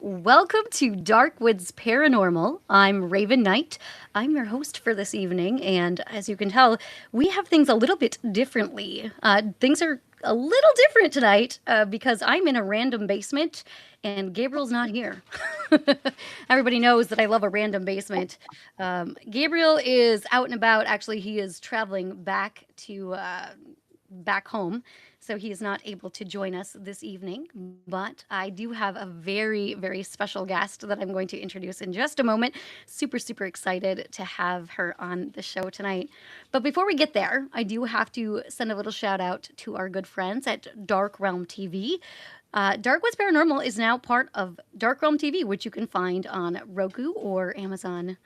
welcome to Darkwoods Paranormal. I'm Raven Knight. I'm your host for this evening, and as you can tell, we have things a little bit differently. Things are a little different tonight because I'm in a random basement and Gabriel's not here. Everybody knows that I love a random basement. Gabriel is out and about. Actually, he is traveling back home. So he is not able to join us this evening, but I do have a very, very special guest that I'm going to introduce in just a moment. Super, super excited to have her on the show tonight. But before we get there, I do have to send a little shout out to our good friends at Dark Realm TV. Dark Woods Paranormal is now part of Dark Realm TV, which you can find on Roku or Amazon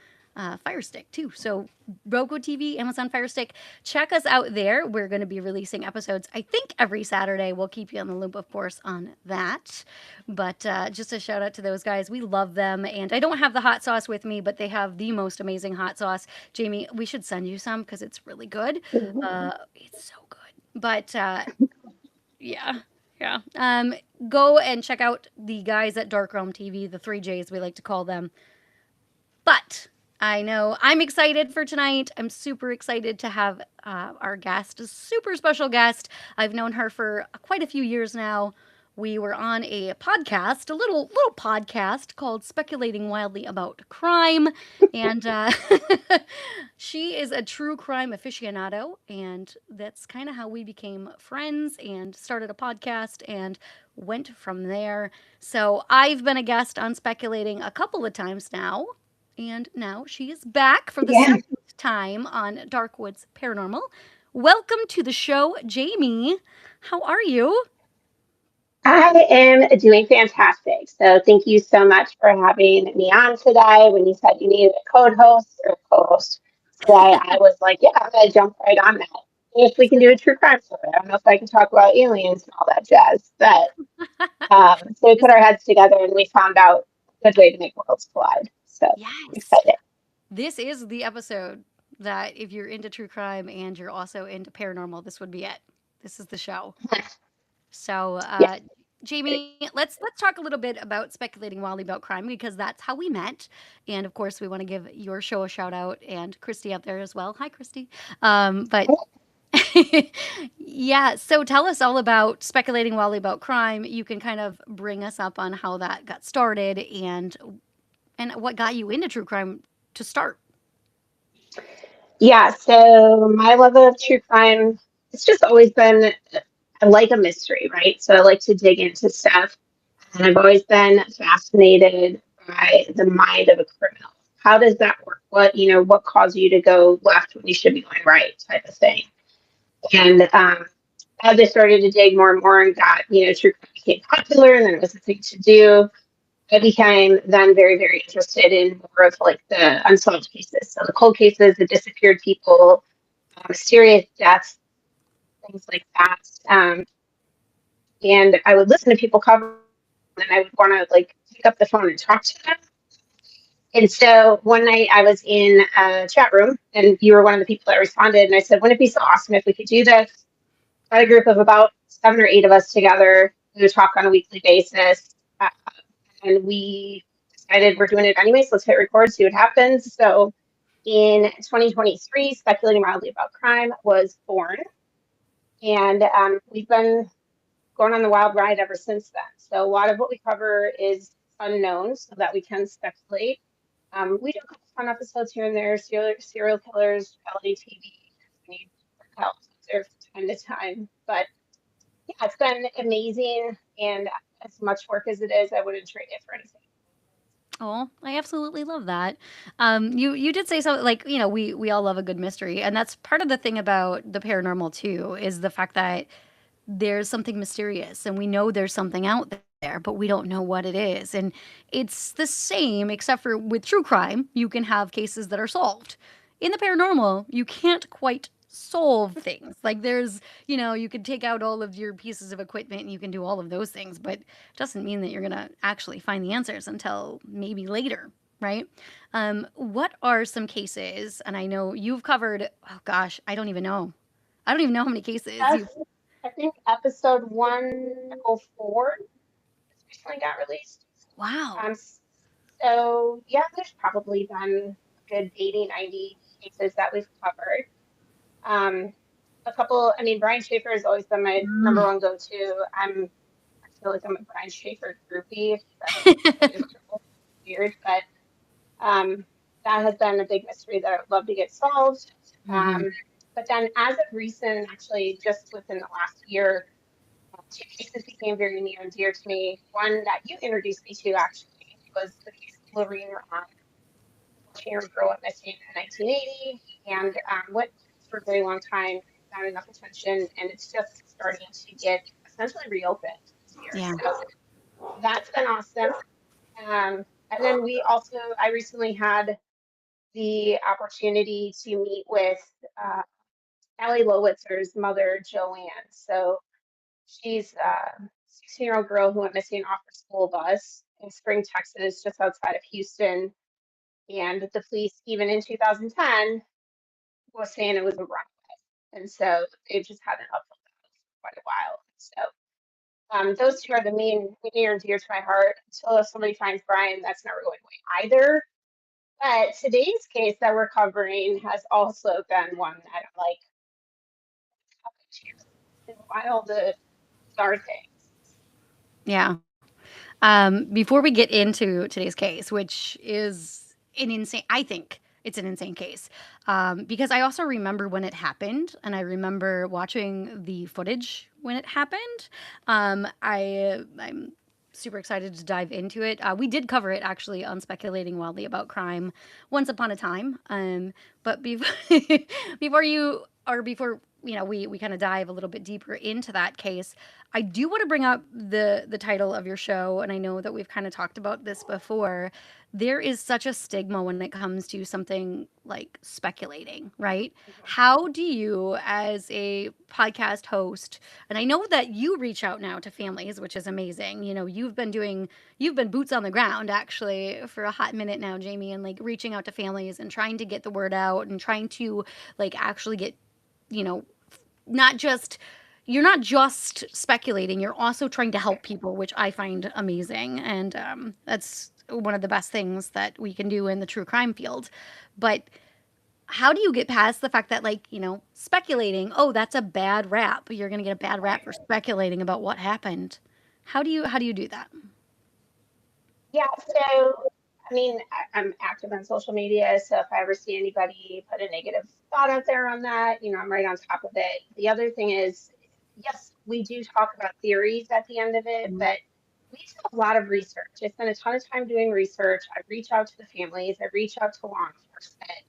Fire Stick too. So Roku TV, Amazon Fire Stick, check us out there. We're going to be releasing episodes, I think, every Saturday. We'll keep you on the loop, of course, on that. But just a shout out to those guys. We love them. And I don't have the hot sauce with me, but they have the most amazing hot sauce. Jamie, we should send you some because it's really good. It's so good. But yeah. Yeah. Go and check out the guys at Dark Realm TV, the 3Js, we like to call them. But I know I'm excited for tonight. I'm super excited to have our guest, a super special guest. I've known her for quite a few years now. We were on a podcast, a little podcast called "Speculating Wildly About Crime," and she is a true crime aficionado, and that's kind of how we became friends and started a podcast and went from there. So I've been a guest on Speculating a couple of times now, and now she is back for the Yeah, second time on Darkwoods Paranormal. Welcome to the show, Jamie. How are you? I am doing fantastic. So thank you so much for having me on today. When you said you needed a co-host or co-host today, I was like, yeah, I'm gonna jump right on that. If we can do a true crime story, I don't know if I can talk about aliens and all that jazz, but so we This, put our heads together and we found out a good way to make worlds collide. So I'm yes, excited. this is the episode that if you're into true crime and you're also into paranormal, this would be it. This is the show. So, Yes. Jamie, let's talk a little bit about speculating wildly about crime because that's how we met, and of course, we want to give your show a shout out and Christy out there as well. Hi, Christy. But yeah, so tell us all about speculating wildly about crime. You can kind of bring us up on how that got started and what got you into true crime to start. Yeah, so my love of true crime, it's just always been I like a mystery, right? So I like to dig into stuff. And I've always been fascinated by the mind of a criminal. How does that work? What caused you to go left when you should be going right, type of thing. And as I started to dig more and more and got, true crime became popular and then it was a thing to do, I became then very, very interested in more of like the unsolved cases. So the cold cases, the disappeared people, mysterious deaths, things like that. And I would listen to people cover and I would want to like pick up the phone and talk to them. And so one night I was in a chat room and you were one of the people that responded. And I said, wouldn't it be so awesome if we could do this? Got a group of about 7 or 8 of us together. We would talk on a weekly basis. And we decided we're doing it anyways. Let's hit record, see what happens. So in 2023, Speculating Wildly About Crime was born. And we've been going on the wild ride ever since then. So a lot of what we cover is unknown so that we can speculate. We do a couple fun episodes here and there, serial killers, reality TV, we need help there from time to time. But yeah, it's been amazing. And as much work as it is, I wouldn't trade it for anything. Oh, I absolutely love that. You did say something like we all love a good mystery, and that's part of the thing about the paranormal too is the fact that there's something mysterious, and we know there's something out there, but we don't know what it is. And it's the same, except for with true crime, you can have cases that are solved. In the paranormal, you can't quite solve things. Like you can take out all of your pieces of equipment and you can do all of those things, but it doesn't mean that you're going to actually find the answers until maybe later, right? What are some cases? And I know you've covered, oh gosh, I don't even know. I don't even know how many cases Yes, you've. I think episode 104 recently got released. Wow. Um, so yeah, there's probably been a good 80, 90 cases that we've covered. Um, a couple, I mean, Brian Schaefer has always been my number Mm. one go-to. I feel like I'm a Brian Schaefer groupie. That is weird, but um, that has been a big mystery that I would love to get solved. Mhm. Um, but then, as of recent, actually, just within the last year, two cases became very near and dear to me. One that you introduced me to actually was the case of Lorraine Sharon Grow Up Missing in 1980, and went for a very long time, not enough attention, and it's just starting to get essentially reopened this year. Yeah. So that's been awesome. And then I recently had the opportunity to meet with uh, Allie Lowitzer's mother, Joanne. So she's a 16-year-old girl who went missing off her school bus in Spring, Texas, just outside of Houston. And the police, even in 2010, was saying it was a runaway. And so they've just had an uphill battle for quite a while. So those two are the main near and dear to my heart. Until if somebody finds Brian, that's never going away either. But today's case that we're covering has also been one that I'm like, wild to start things. Yeah. Before we get into today's case, which is an insane, I think it's an insane case, because I also remember when it happened, and I remember watching the footage when it happened. I'm super excited to dive into it. We did cover it actually on Speculating Wildly About Crime once upon a time. But before before you or before we kind of dive a little bit deeper into that case, I do want to bring up the title of your show, and I know that we've kind of talked about this before. There is such a stigma when it comes to something like speculating, right? How do you, as a podcast host, and I know that you reach out now to families, which is amazing. You've been boots on the ground actually for a hot minute now, Jamie, and like reaching out to families and trying to get the word out and trying to like actually get, you know, not just you're not just speculating, you're also trying to help people, which I find amazing. And that's one of the best things that we can do in the true crime field. But how do you get past the fact that, like, speculating, oh, that's a bad rap. You're going to get a bad rap Right. for speculating about what happened. How do you do that? Yeah. So, I mean, I'm active on social media. So if I ever see anybody put a negative thought out there on that, I'm right on top of it. The other thing is, yes, we do talk about theories at the end of it, Mhm. but we do a lot of research. I spend a ton of time doing research. I reach out to the families, I reach out to law enforcement.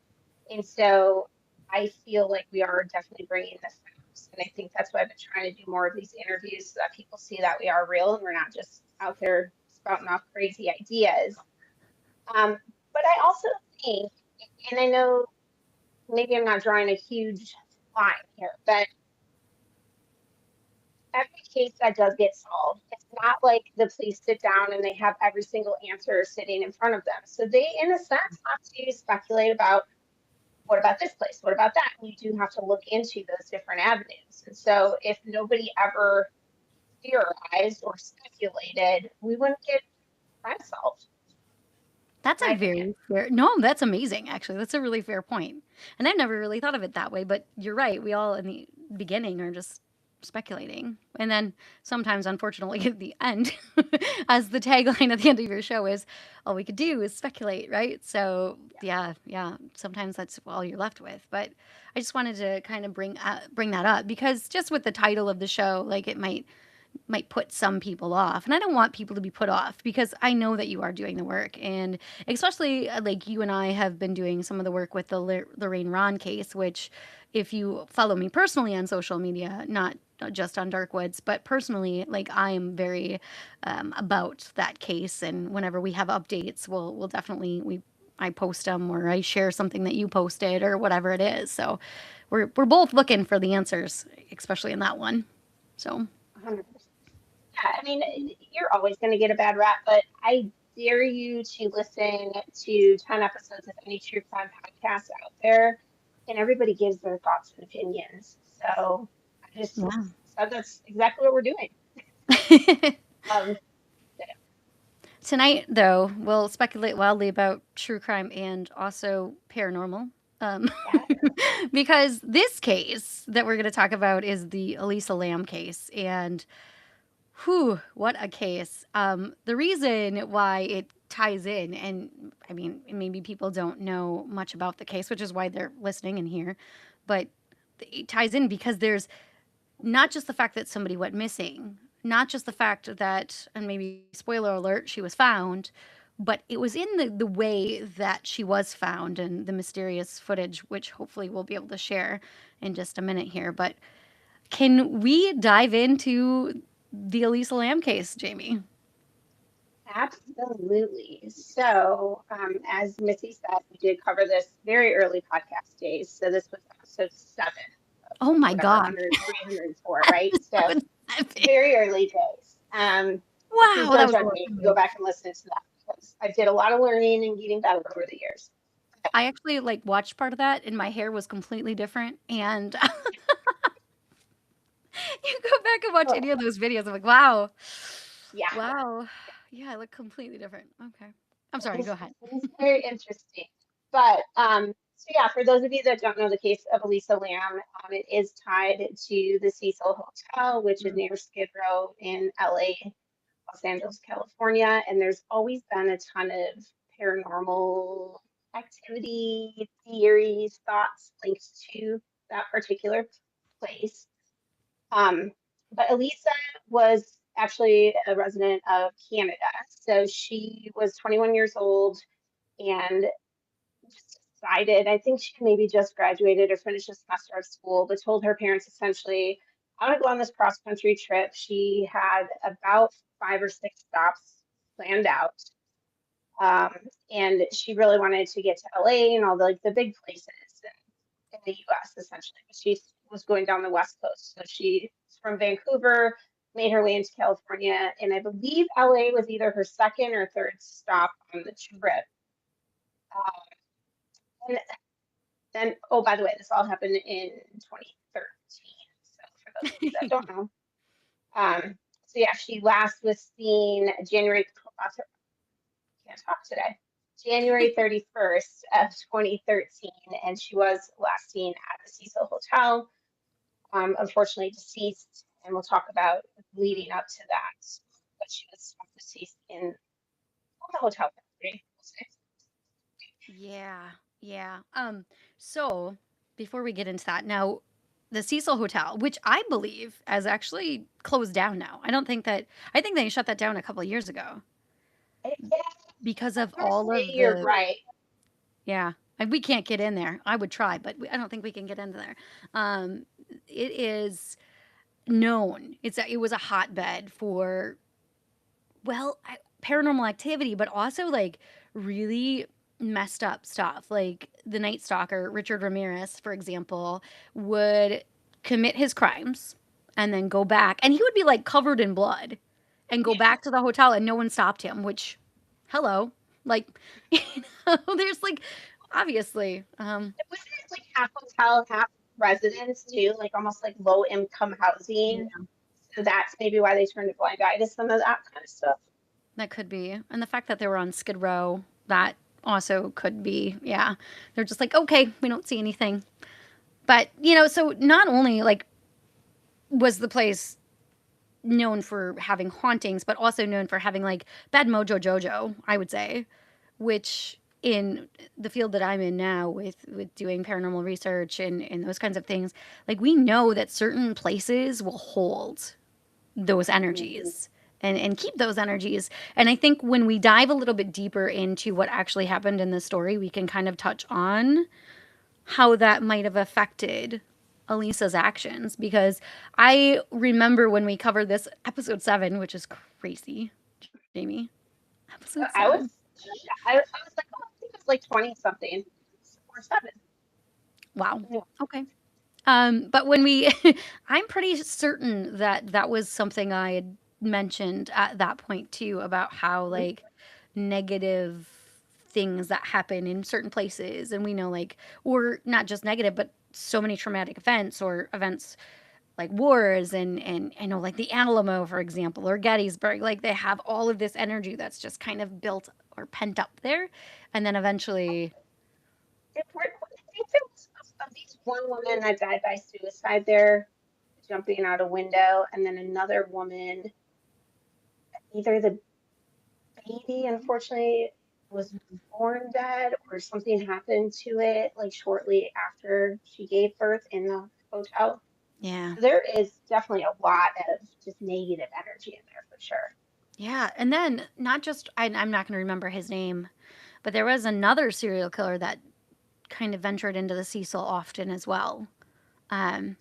And so I feel like we are definitely bringing this out. And I think that's why I've been trying to do more of these interviews so that people see that we are real and we're not just out there spouting off crazy ideas. Um, but I also think, and I know maybe I'm not drawing a huge line here, but every case that does get solved, it's not like the police sit down and they have every single answer sitting in front of them. So they, in a sense, have to speculate about what about this place? What about that? And you do have to look into those different avenues. And so if nobody ever theorized or speculated, we wouldn't get crime solved, That's in a my opinion. very fair. No, that's amazing. Actually, that's a really fair point. And I've never really thought of it that way. But you're right. We all in the beginning are just speculating, and then sometimes, unfortunately, at the end, as the tagline at the end of your show is, all we could do is speculate, right? So yeah, yeah. Sometimes that's all you're left with. But I just wanted to kind of bring that up because just with the title of the show, like it might put some people off. And I don't want people to be put off because I know that you are doing the work. And especially like you and I have been doing some of the work with the Lorraine Ron case, which, if you follow me personally on social media, not just on Darkwoods, but personally, like I am very about that case. And whenever we have updates, we'll definitely, I post them or I share something that you posted or whatever it is. So we're both looking for the answers, especially in that one. So 100%. Yeah, I mean, you're always going to get a bad rap, but I dare you to listen to 10 episodes of any true crime podcast out there, and everybody gives their thoughts and opinions. So I just yeah. said that's exactly what we're doing. Um, Tonight, though, we'll speculate wildly about true crime and also paranormal. Um, Yeah. because this case that we're going to talk about is the Elisa Lamb case. And whew, what a case. The reason why it ties in, and I mean, maybe people don't know much about the case, which is why they're listening in here, but it ties in because there's not just the fact that somebody went missing, not just the fact that, and maybe spoiler alert, she was found, but it was in the way that she was found and the mysterious footage, which hopefully we'll be able to share in just a minute here. But can we dive into the Elisa Lamb case, Jamie? Absolutely. So, as Missy said, we did cover this very early podcast days. So this was episode 7 of Oh my whatever, God. 100, 304, right? So That was epic. very early days. Please Wow, that don't was a judge long me if time you go ago. back and listen to that because I did a lot of learning and getting better over the years. I actually like watched part of that and my hair was completely different. And you go back and watch Oh, any of those videos, I'm like, wow. yeah. Wow. Yeah, I look completely different. Okay. I'm sorry, go ahead. It was very interesting. But so yeah, for those of you that don't know the case of Elisa Lamb, it is tied to the Cecil Hotel, which is Mm. near Skid Row in LA, Los Angeles, California. And there's always been a ton of paranormal activity, theories, thoughts linked to that particular place. Um, but Elisa was actually a resident of Canada. So she was 21 years old and just decided, I think she maybe just graduated or finished a semester of school, but told her parents essentially, I want to go on this cross country trip. She had about 5 or 6 stops planned out. Um, and she really wanted to get to LA and all the like the big places in the US essentially. She was going down the West Coast. So she's from Vancouver, made her way into California, and I believe LA was either her second or third stop on the trip. And then, oh, by the way, this all happened in 2013. So for those of you that don't know, so yeah, she last was seen January. Can't talk today. January 31st of 2013, and she was last seen at the Cecil Hotel. Unfortunately deceased, and we'll talk about leading up to that. But she was deceased in the hotel property. Yeah, yeah. So before we get into that, now the Cecil Hotel, which I believe has actually closed down now. I think they shut that down a couple of years ago Yeah, because I of want to all say of you're the, right. yeah. And we can't get in there. I would try, but I don't think we can get into there. It is known. It was a hotbed for paranormal activity, but also like really messed up stuff. Like the Night Stalker, Richard Ramirez, for example, would commit his crimes and then go back, and he would be like covered in blood and go Yeah. back to the hotel, and no one stopped him. Which, hello, like, there's like obviously, Wasn't it like half hotel, half residence too? Like almost like low income housing. yeah, So that's maybe why they turned a blind eye to some of that kind of stuff. that could be, and the fact that they were on Skid Row, that also could be. Yeah, they're just like, okay, we don't see anything. But, so not only like was the place known for having hauntings, but also known for having like bad mojo jojo, I would say, which in the field that I'm in now with doing paranormal research and those kinds of things, like we know that certain places will hold those Mhm. energies and keep those energies. And I think when we dive a little bit deeper into what actually happened in the story, we can kind of touch on how that might have affected Elisa's actions because I remember when we covered this episode 7, which is crazy, Jamie. Episode I was, 7. I was like, oh, I think it was like 20 something or 7. Wow. Yeah. Okay. But when we, I'm pretty certain that that was something I had mentioned at that point too about how Mhm. like negative things that happen in certain places, and we know like, or not just negative, but so many traumatic events or events like wars and I know like the Alamo, for example, or Gettysburg, like they have all of this energy that's just kind of built or pent up there. And then eventually, I think there was at least one woman that died by suicide there, jumping out a window, and then another woman, either the baby unfortunately was born dead or something happened to it like shortly after she gave birth in the hotel. yeah. So there is definitely a lot of just negative energy in there for sure. Yeah. And then not just, I'm not going to remember his name, but there was another serial killer that kind of ventured into the Cecil often as well. Um,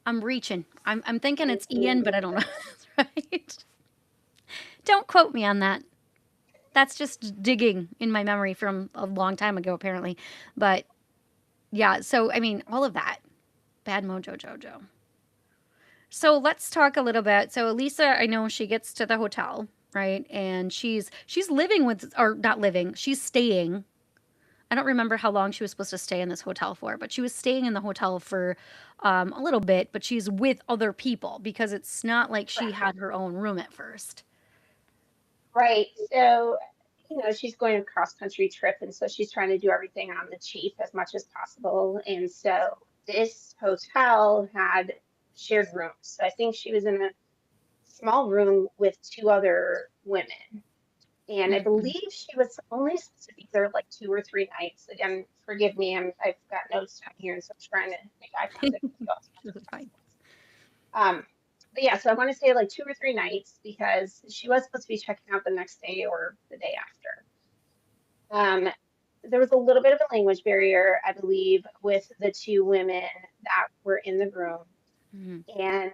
I'm reaching. I'm thinking it's Ian, but I don't know. Right? Don't quote me on that. That's just digging in my memory from a long time ago, apparently. But yeah, so I mean, all of that. Bad Mojo Jojo. So let's talk a little bit. So Elisa, I know she gets to the hotel, right? And she's living with, or not living, she's staying. I don't remember how long she was supposed to stay in this hotel for, but she was staying in the hotel for a little bit, but she's with other people because it's not like she Correct. had her own room at first. Right. So, she's going a cross country trip, and so she's trying to do everything on the cheap as much as possible. And so this hotel had shared rooms. So I think she was in a small room with two other women. And I Mhm. believe she was only supposed to be there like 2 or 3 nights. Again, forgive me, I've got notes down here, and so I'm trying to make eye contact with you all as much as Really fine. possible. But yeah, so I want to say like 2 or 3 nights because she was supposed to be checking out the next day or the day after. Um, there was a little bit of a language barrier, I believe, with the two women that were in the room, Mhm. and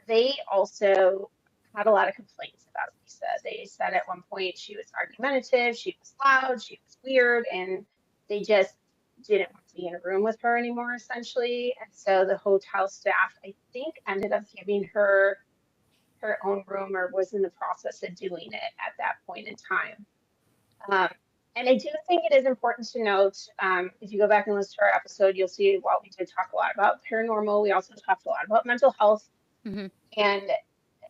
they also had a lot of complaints about Lisa. They said at one point she was argumentative, she was loud, she was weird, and they just didn't want to be in a room with her anymore, essentially. And so the hotel staff, I think, ended up giving her own room or was in the process of doing it at that point in time. Um, and I do think it is important to note, if you go back and listen to our episode, you'll see while we did talk a lot about paranormal, we also talked a lot about mental health. Mhm. And I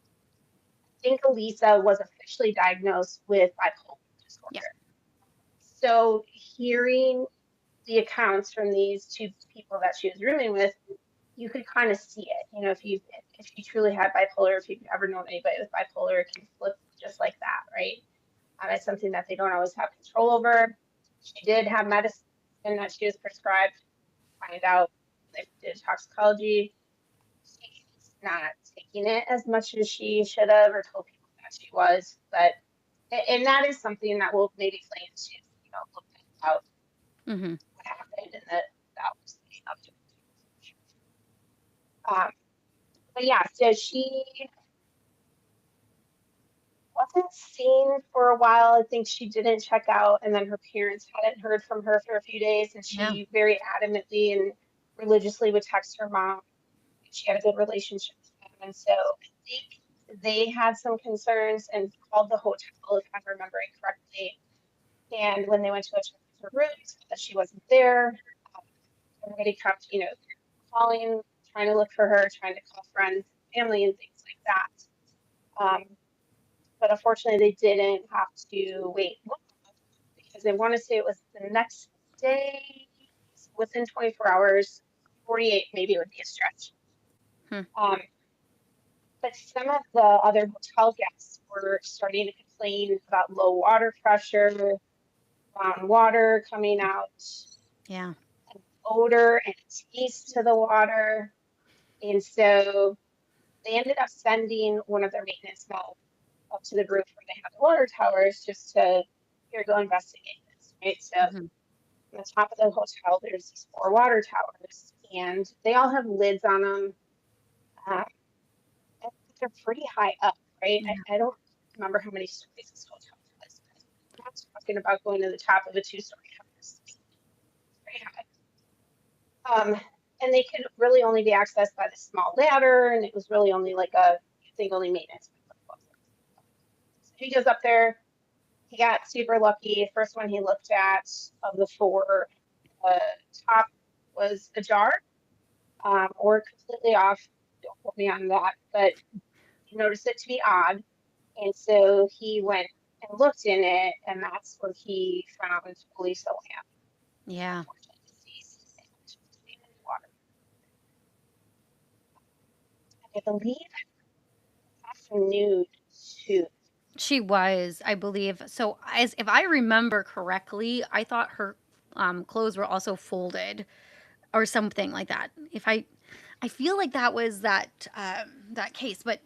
think Elisa was officially diagnosed with bipolar Yeah. disorder. So hearing the accounts from these two people that she was rooming with, you could kind of see it. If you truly had bipolar, if you've ever known anybody with bipolar, it can flip just like that, right? It's something that they don't always have control over. She did have medicine that she was prescribed. Find out if she did toxicology. She's not taking it as much as she should have or told people that she was. But and that is something that will maybe play into looking about Mhm. what happened and that was leading up to it. But yeah, so she wasn't seen for a while. I think she didn't check out, and then her parents hadn't heard from her for a few days, and Yeah. she very adamantly and religiously would text her mom. She had a good relationship with them, and so I think they had some concerns and called the hotel, if I'm remembering correctly. And when they went to go check her rooms, that she wasn't there. Everybody kept, calling, trying to look for her, trying to call friends, family, and things like that. But unfortunately, they didn't have to wait because they want to say it was the next day, within 24 hours, 48 maybe would be a stretch. Hmm. Um, but some of the other hotel guests were starting to complain about low water pressure, brown water coming out, Yeah. an odor and taste to the water. And so they ended up sending one of their maintenance men up to the roof where they had the water towers just to here go investigate this, right? So on Mhm. the top of the hotel, there's these four water towers, and they all have lids on them. Um, and they're pretty high up, right? Yeah. I don't remember how many stories this hotel was. I'm not talking about going to the top of a two-story house. It's pretty high. And they could really only be accessed by the small ladder, and it was really only like a thing only maintenance. So he goes up there. He got super lucky. First one he looked at of the four, the top was ajar. or completely off. Don't quote me on that, but he noticed it to be odd. And so he went and looked in it, and that's where he found Lisa Lamb, Yeah. unfortunately deceased in the water. I believe that's nude too. She was, I believe. So, as if I remember correctly, I thought her clothes were also folded or something like that. If I feel like that was that case, but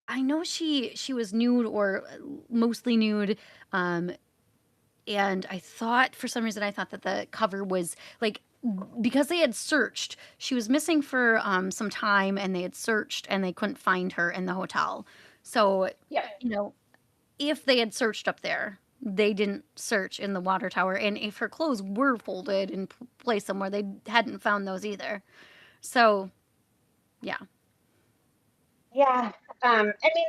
I know she was nude or mostly nude, um, and I thought for some reason I thought that the cover was like because they had searched. She was missing for some time, and they had searched and they couldn't find her in the hotel. So, Yeah, you know, if they had searched up there, they didn't search in the water tower, and if her clothes were folded and placed somewhere, they hadn't found those either. So, yeah, yeah. I mean,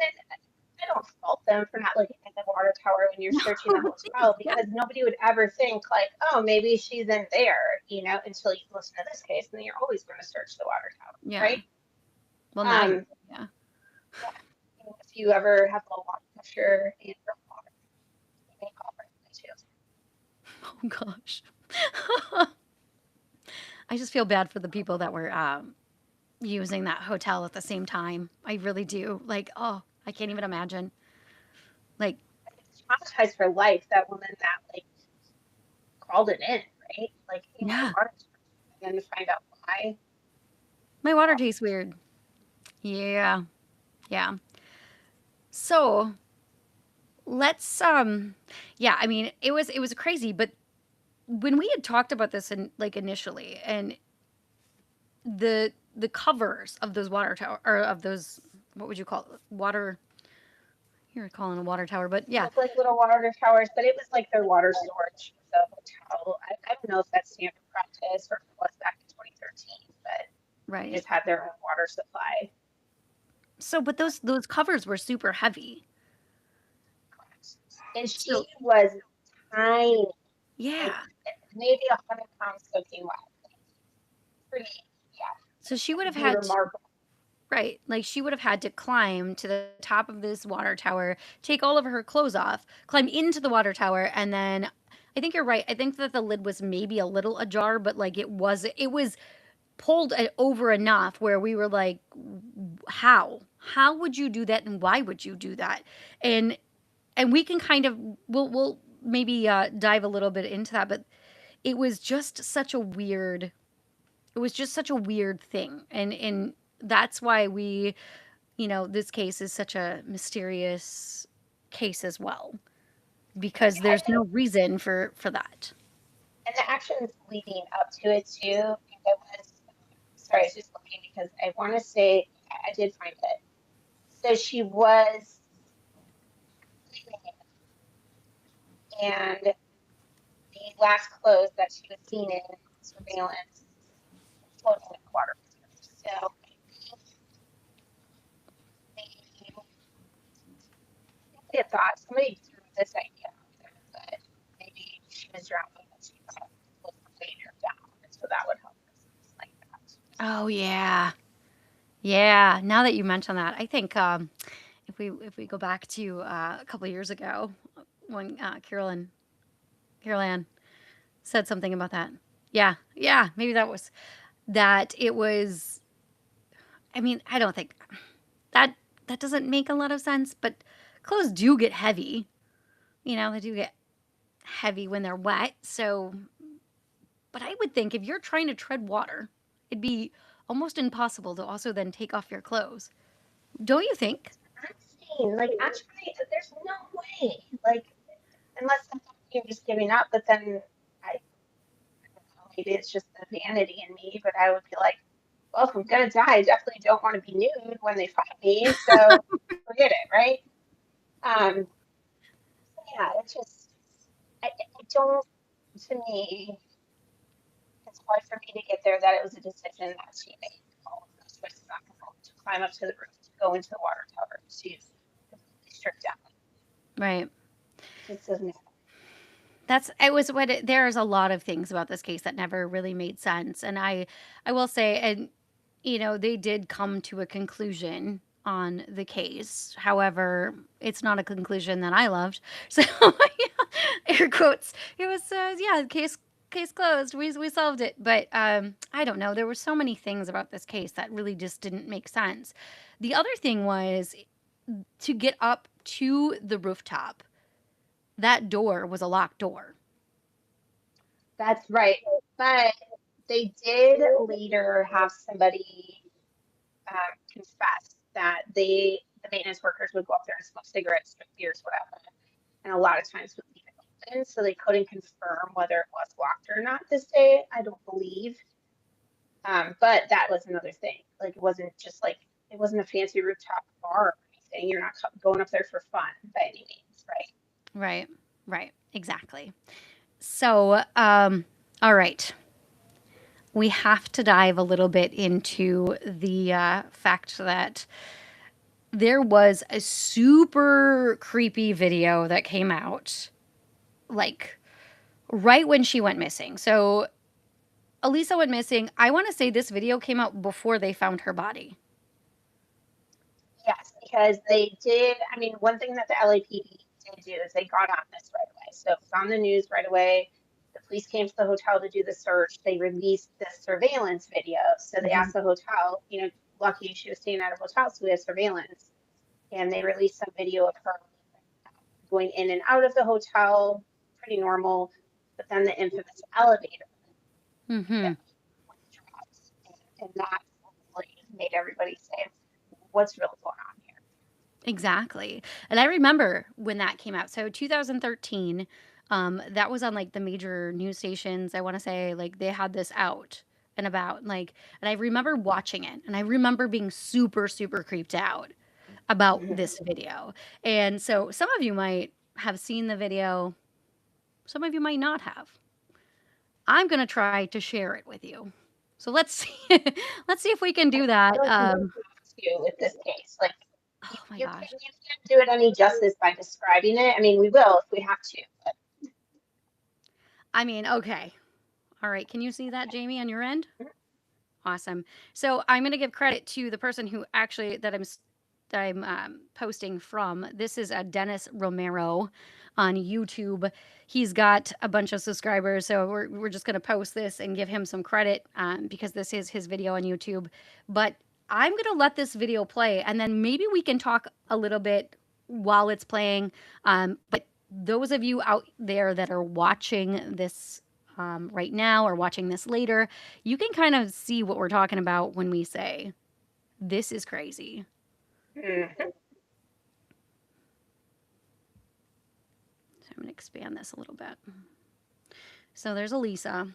I don't fault them for not looking at the water tower when you're searching the hotel yeah, because nobody would ever think like, oh, maybe she's in there, until you listen to this case, and then you're always going to search the water tower, yeah. right? Well, now you, Um, yeah. yeah. If you ever have low water pressure and your water, you may call right too. Oh gosh. I just feel bad for the people that were using that hotel at the same time. I really do. Like, oh, I can't even imagine. Like, It's traumatized for life. That woman that like called it in, right? Like, hey, my yeah, water's and then to find out why. my water tastes weird. Yeah, yeah. So let's yeah, I mean, it was crazy, but when we had talked about this in like initially, and the covers of those water tower or of those, what would you call it? Water, you're calling a water tower, but It yeah, looked like little water towers, but it was like their water storage for the hotel. I don't know if that's standard practice or if it was back in 2013, but they right. just had their own water supply. So, but those covers were super heavy. And she So, was tiny, like yeah. maybe 100 pounds soaking wet. Pretty, yeah, So she would have pretty had remarkable. right, like she would have had to climb to the top of this water tower, take all of her clothes off, climb into the water tower, and then I think you're right. I think that the lid was maybe a little ajar, but like it was pulled over enough where we were like, how? How would you do that, and why would you do that? And and we can kind of we'll maybe dive a little bit into that, but it was just such a weird it was just such a weird thing, and that's why this case is such a mysterious case as well, because I there's think, no reason for that. and the actions leading up to it too. I was sorry, I was just looking because I want to say I did find it. So she was and the last clothes that she was seen in surveillance floating in the water. So they thought somebody threw this idea out there that maybe she was drowning and she thought was weighing her down, and so that would help her, something like that. Oh yeah, yeah. Now that you mention that, I think if we go back to a couple of years ago when Carol Ann said something about that. Yeah, yeah. Maybe that. It was. I mean, I don't think that that doesn't make a lot of sense, but clothes do get heavy. They do get heavy when they're wet. So, but I would think if you're trying to tread water, it'd be almost impossible to also then take off your clothes. Don't you think? I'm saying, like, actually, there's no way, like, unless you're just giving up. But then I don't know, maybe it's just the vanity in me. But I would be like, well, if I'm gonna die, I definitely don't want to be nude when they find me. So forget it, right? Um, yeah, it's just I don't. To me, it's hard for me to get there that it was a decision that she made. All of those choices on her own to climb up to the roof, to go into the water tower, to completely strip down. Right. It just doesn't. That's it was what it there's a lot of things about this case that never really made sense, and I will say, and, they did come to a conclusion on the case. However, it's not a conclusion that I loved. So, yeah, air quotes. It was, yeah, case closed. We solved it. But, I don't know, there were so many things about this case that really just didn't make sense. The other thing was to get up to the rooftop, that door was a locked door. That's right. But they did later have somebody confess that the maintenance workers would go up there and smoke cigarettes, drink beers, whatever, and a lot of times would leave it open, so they couldn't confirm whether it was locked or not this day. I don't believe. But that was another thing. Like it wasn't a fancy rooftop bar or anything. You're not going up there for fun by any means, right? Right, right, exactly. So, all right. We have to dive a little bit into the fact that there was a super creepy video that came out, like right when she went missing. So, Elisa went missing. I want to say this video came out before they found her body. Yes, because they did. I mean, one thing that the LAPD did do is they got on this right away. So it was on the news right away. The police came to the hotel to do the search. They released the surveillance video. So they Mhm. asked the hotel, lucky she was staying at a hotel, so we had surveillance. And they released some video of her going in and out of the hotel, pretty normal. But then the infamous elevator Mhm. that drops, and that really made everybody say, "What's really going on here?" Exactly. And I remember when that came out. So 2013, that was on like the major news stations. I want to say like they had this out and about like, and I remember watching it and I remember being super, super creeped out about Mhm. this video. And so some of you might have seen the video, some of you might not have. I'm going to try to share it with you. So let's see, let's see if we can I do that. feel like we have to with this case. Like Oh my gosh. you can't do it any justice by describing it. I mean, we will if we have to. But I mean, okay. All right. Can you see that, Jamie, on your end? Awesome. So I'm going to give credit to the person who actually that I'm posting from. This is a Dennis Romero on YouTube. He's got a bunch of subscribers, so we're just going to post this and give him some credit because this is his video on YouTube. But I'm going to let this video play, and then maybe we can talk a little bit while it's playing. But those of you out there that are watching this right now or watching this later, you can kind of see what we're talking about when we say, this is crazy. Mhm. So I'm going to expand this a little bit. So there's Elisa,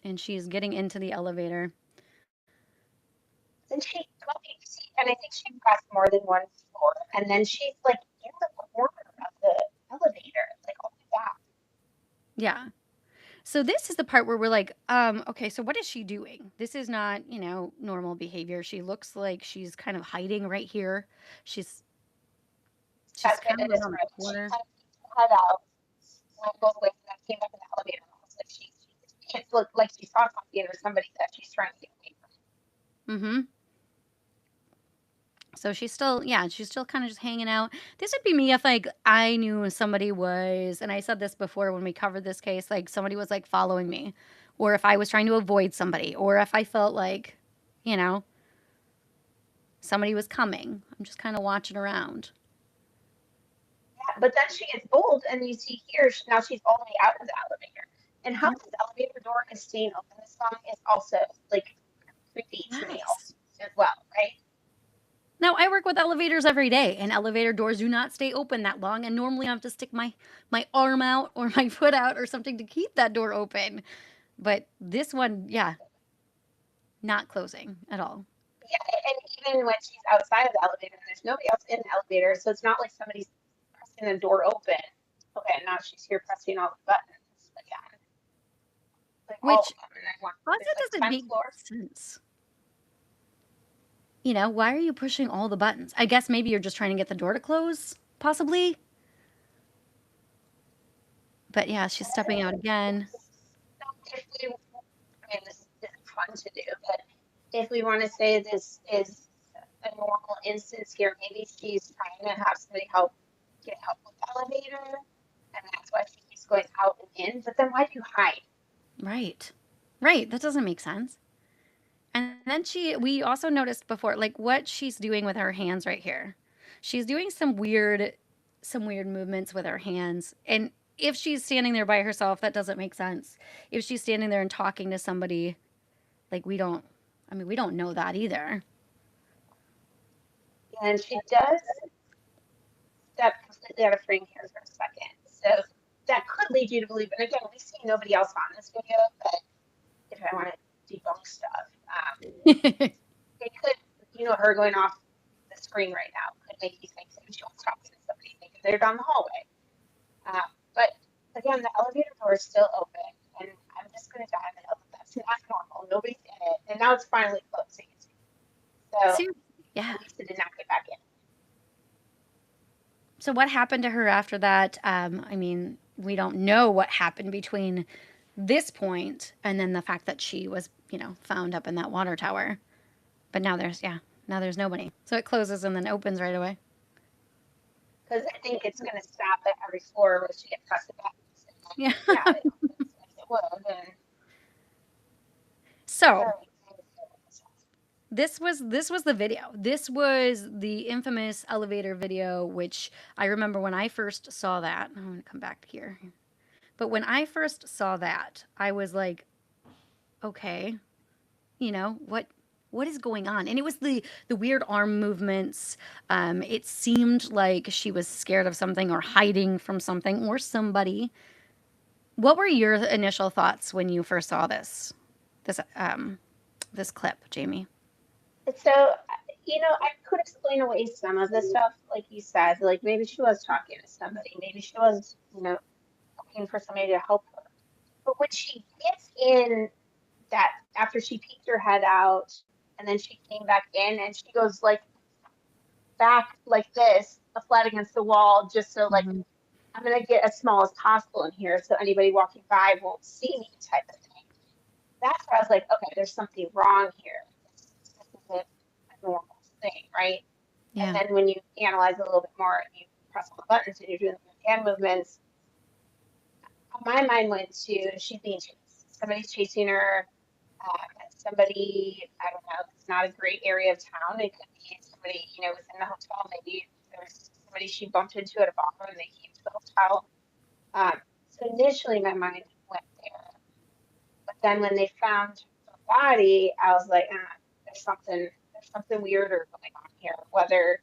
and she's getting into the elevator. And and I think she pressed more than one floor, and then she's like in the corner of the elevator, like all the way back. Yeah. So this is the part where we're like, okay, so what is she doing? This is not, normal behavior. She looks like she's kind of hiding right here. She's she's That's kind what of it is. around the Right? She corner. kind of head out, went both ways, and then came back in the elevator. Almost like it looked like she saw something or somebody that she's trying to get away from. Mm-hmm. So she's still kind of just hanging out. This would be me if like I knew somebody was, and I said this before when we covered this case, like somebody was like following me, or if I was trying to avoid somebody, or if I felt like, you know, somebody was coming. I'm just kind of watching around. Yeah, but then she gets bold, and you see here now she's all the way out of the elevator. And how Yep. this elevator door is staying open this long is also like creepy to me Yes. as well, right? Now I work with elevators every day, and elevator doors do not stay open that long. And normally I have to stick my arm out or my foot out or something to keep that door open. But this one, yeah, not closing at all. Yeah, and even when she's outside of the elevator, there's nobody else in the elevator, so it's not like somebody's pressing the door open. Okay, now she's here pressing all the buttons again, like all Which of them. And I want also there's like doesn't 10 make floors. sense. Why are you pushing all the buttons? I guess maybe you're just trying to get the door to close, possibly. But yeah, she's stepping out again. So if we, I mean, this isn't fun to do, but if we want to say this is a normal instance here, maybe she's trying to have somebody get help with the elevator, and that's why she keeps going out and in. But then why do you hide? Right. Right. That doesn't make sense. And then we also noticed before, like what she's doing with her hands right here. She's doing some weird movements with her hands. And if she's standing there by herself, that doesn't make sense. If she's standing there and talking to somebody, like we don't know that either. And she does step completely out of frame here for a second. So that could lead you to believe, and again, we see nobody else on this video, but if I want to debunk stuff, it could, her going off the screen right now could make you think that she wants to talk to somebody, maybe they're down the hallway. But again, the elevator door is still open, and I'm just going to dive in. That's not normal. Nobody's in it, and now it's finally closing. So yeah. at least it did not get back in. So what happened to her after that? We don't know what happened between this point and then the fact that she was, found up in that water tower. But now there's nobody. So it closes and then opens right away. Because I think it's going to stop at every floor where she gets pressed back. Yeah. It would. And so this was the video. This was the infamous elevator video, which I remember when I first saw that. I'm going to come back here. But when I first saw that, I was like, okay, what is going on? And it was the weird arm movements. It seemed like she was scared of something or hiding from something or somebody. What were your initial thoughts when you first saw this clip, Jamie? So, I could explain away some of this stuff, like you said, like maybe she was talking to somebody, maybe she was, looking for somebody to help her. But when she gets in, that after she peeked her head out and then she came back in and she goes like back like this, flat against the wall, just so like I'm gonna get as small as possible in here so anybody walking by won't see me, type of thing. That's where I was like, okay, there's something wrong here. This isn't a normal thing, right? Yeah. And then when you analyze a little bit more, you press all the buttons and you're doing the hand movements. My mind went to she's being chased. Somebody's chasing her. Somebody, I don't know, it's not a great area of town. It could be somebody, within the hotel. Maybe there's somebody she bumped into at a bar and they came to the hotel. So initially my mind went there. But then when they found her body, I was like, there's something weirder going on here. Whether,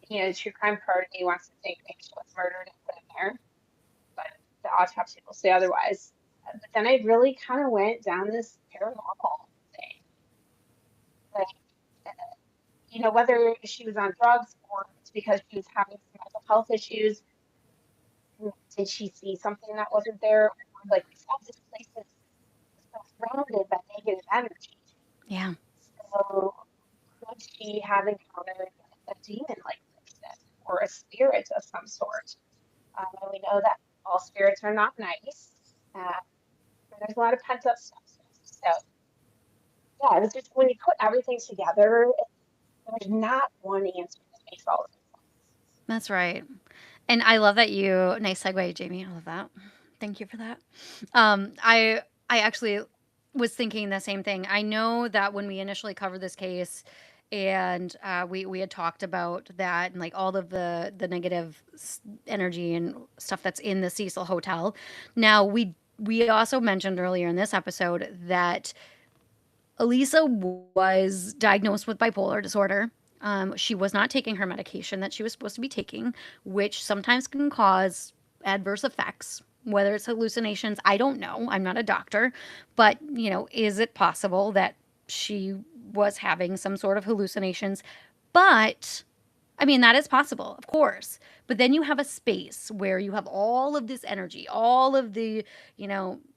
the true crime part of me wants to think maybe she was murdered and put in there, but the autopsy will say otherwise. But then I really kind of went down this paranormal thing. Like, whether she was on drugs or it's because she was having some mental health issues. Did she see something that wasn't there? Like we said, this place is surrounded by negative energy. Yeah. So could she have encountered a demon like this or a spirit of some sort? And we know that all spirits are not nice. There's a lot of pent up stuff. So yeah, it was just when you put everything together, there's not one answer that makes all of it. That's right. And I love that nice segue, Jamie. I love that. Thank you for that. I actually was thinking the same thing. I know that when we initially covered this case and we had talked about that and like all of the negative energy and stuff that's in the Cecil Hotel. Now we also mentioned earlier in this episode that Elisa was diagnosed with bipolar disorder. She was not taking her medication that she was supposed to be taking, which sometimes can cause adverse effects. Whether it's hallucinations, I don't know. I'm not a doctor. But, is it possible that she was having some sort of hallucinations? But that is possible, of course. But then you have a space where you have all of this energy, all of the,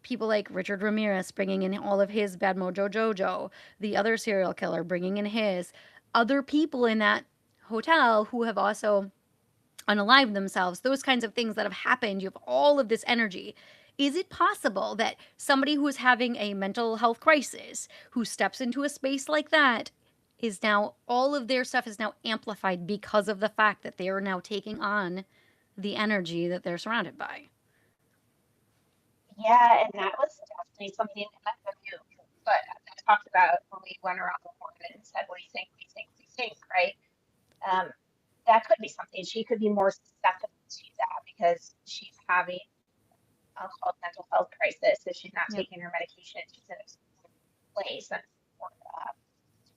people like Richard Ramirez bringing in all of his Bad Mojo Jojo, the other serial killer bringing in his, other people in that hotel who have also unalive themselves, those kinds of things that have happened. You have all of this energy. Is it possible that somebody who is having a mental health crisis, who steps into a space like that, is now all of their stuff is now amplified because of the fact that they are now taking on the energy that they're surrounded by? Yeah, and that was definitely something that I knew. But I talked about when we went around the horn and said, "What do you think? What do you think? What do you think?" Right? Um, that could be something. She could be more susceptible to that because she's having, I'll call it mental health crisis. If she's not Yep. taking her medication, she's in a place and or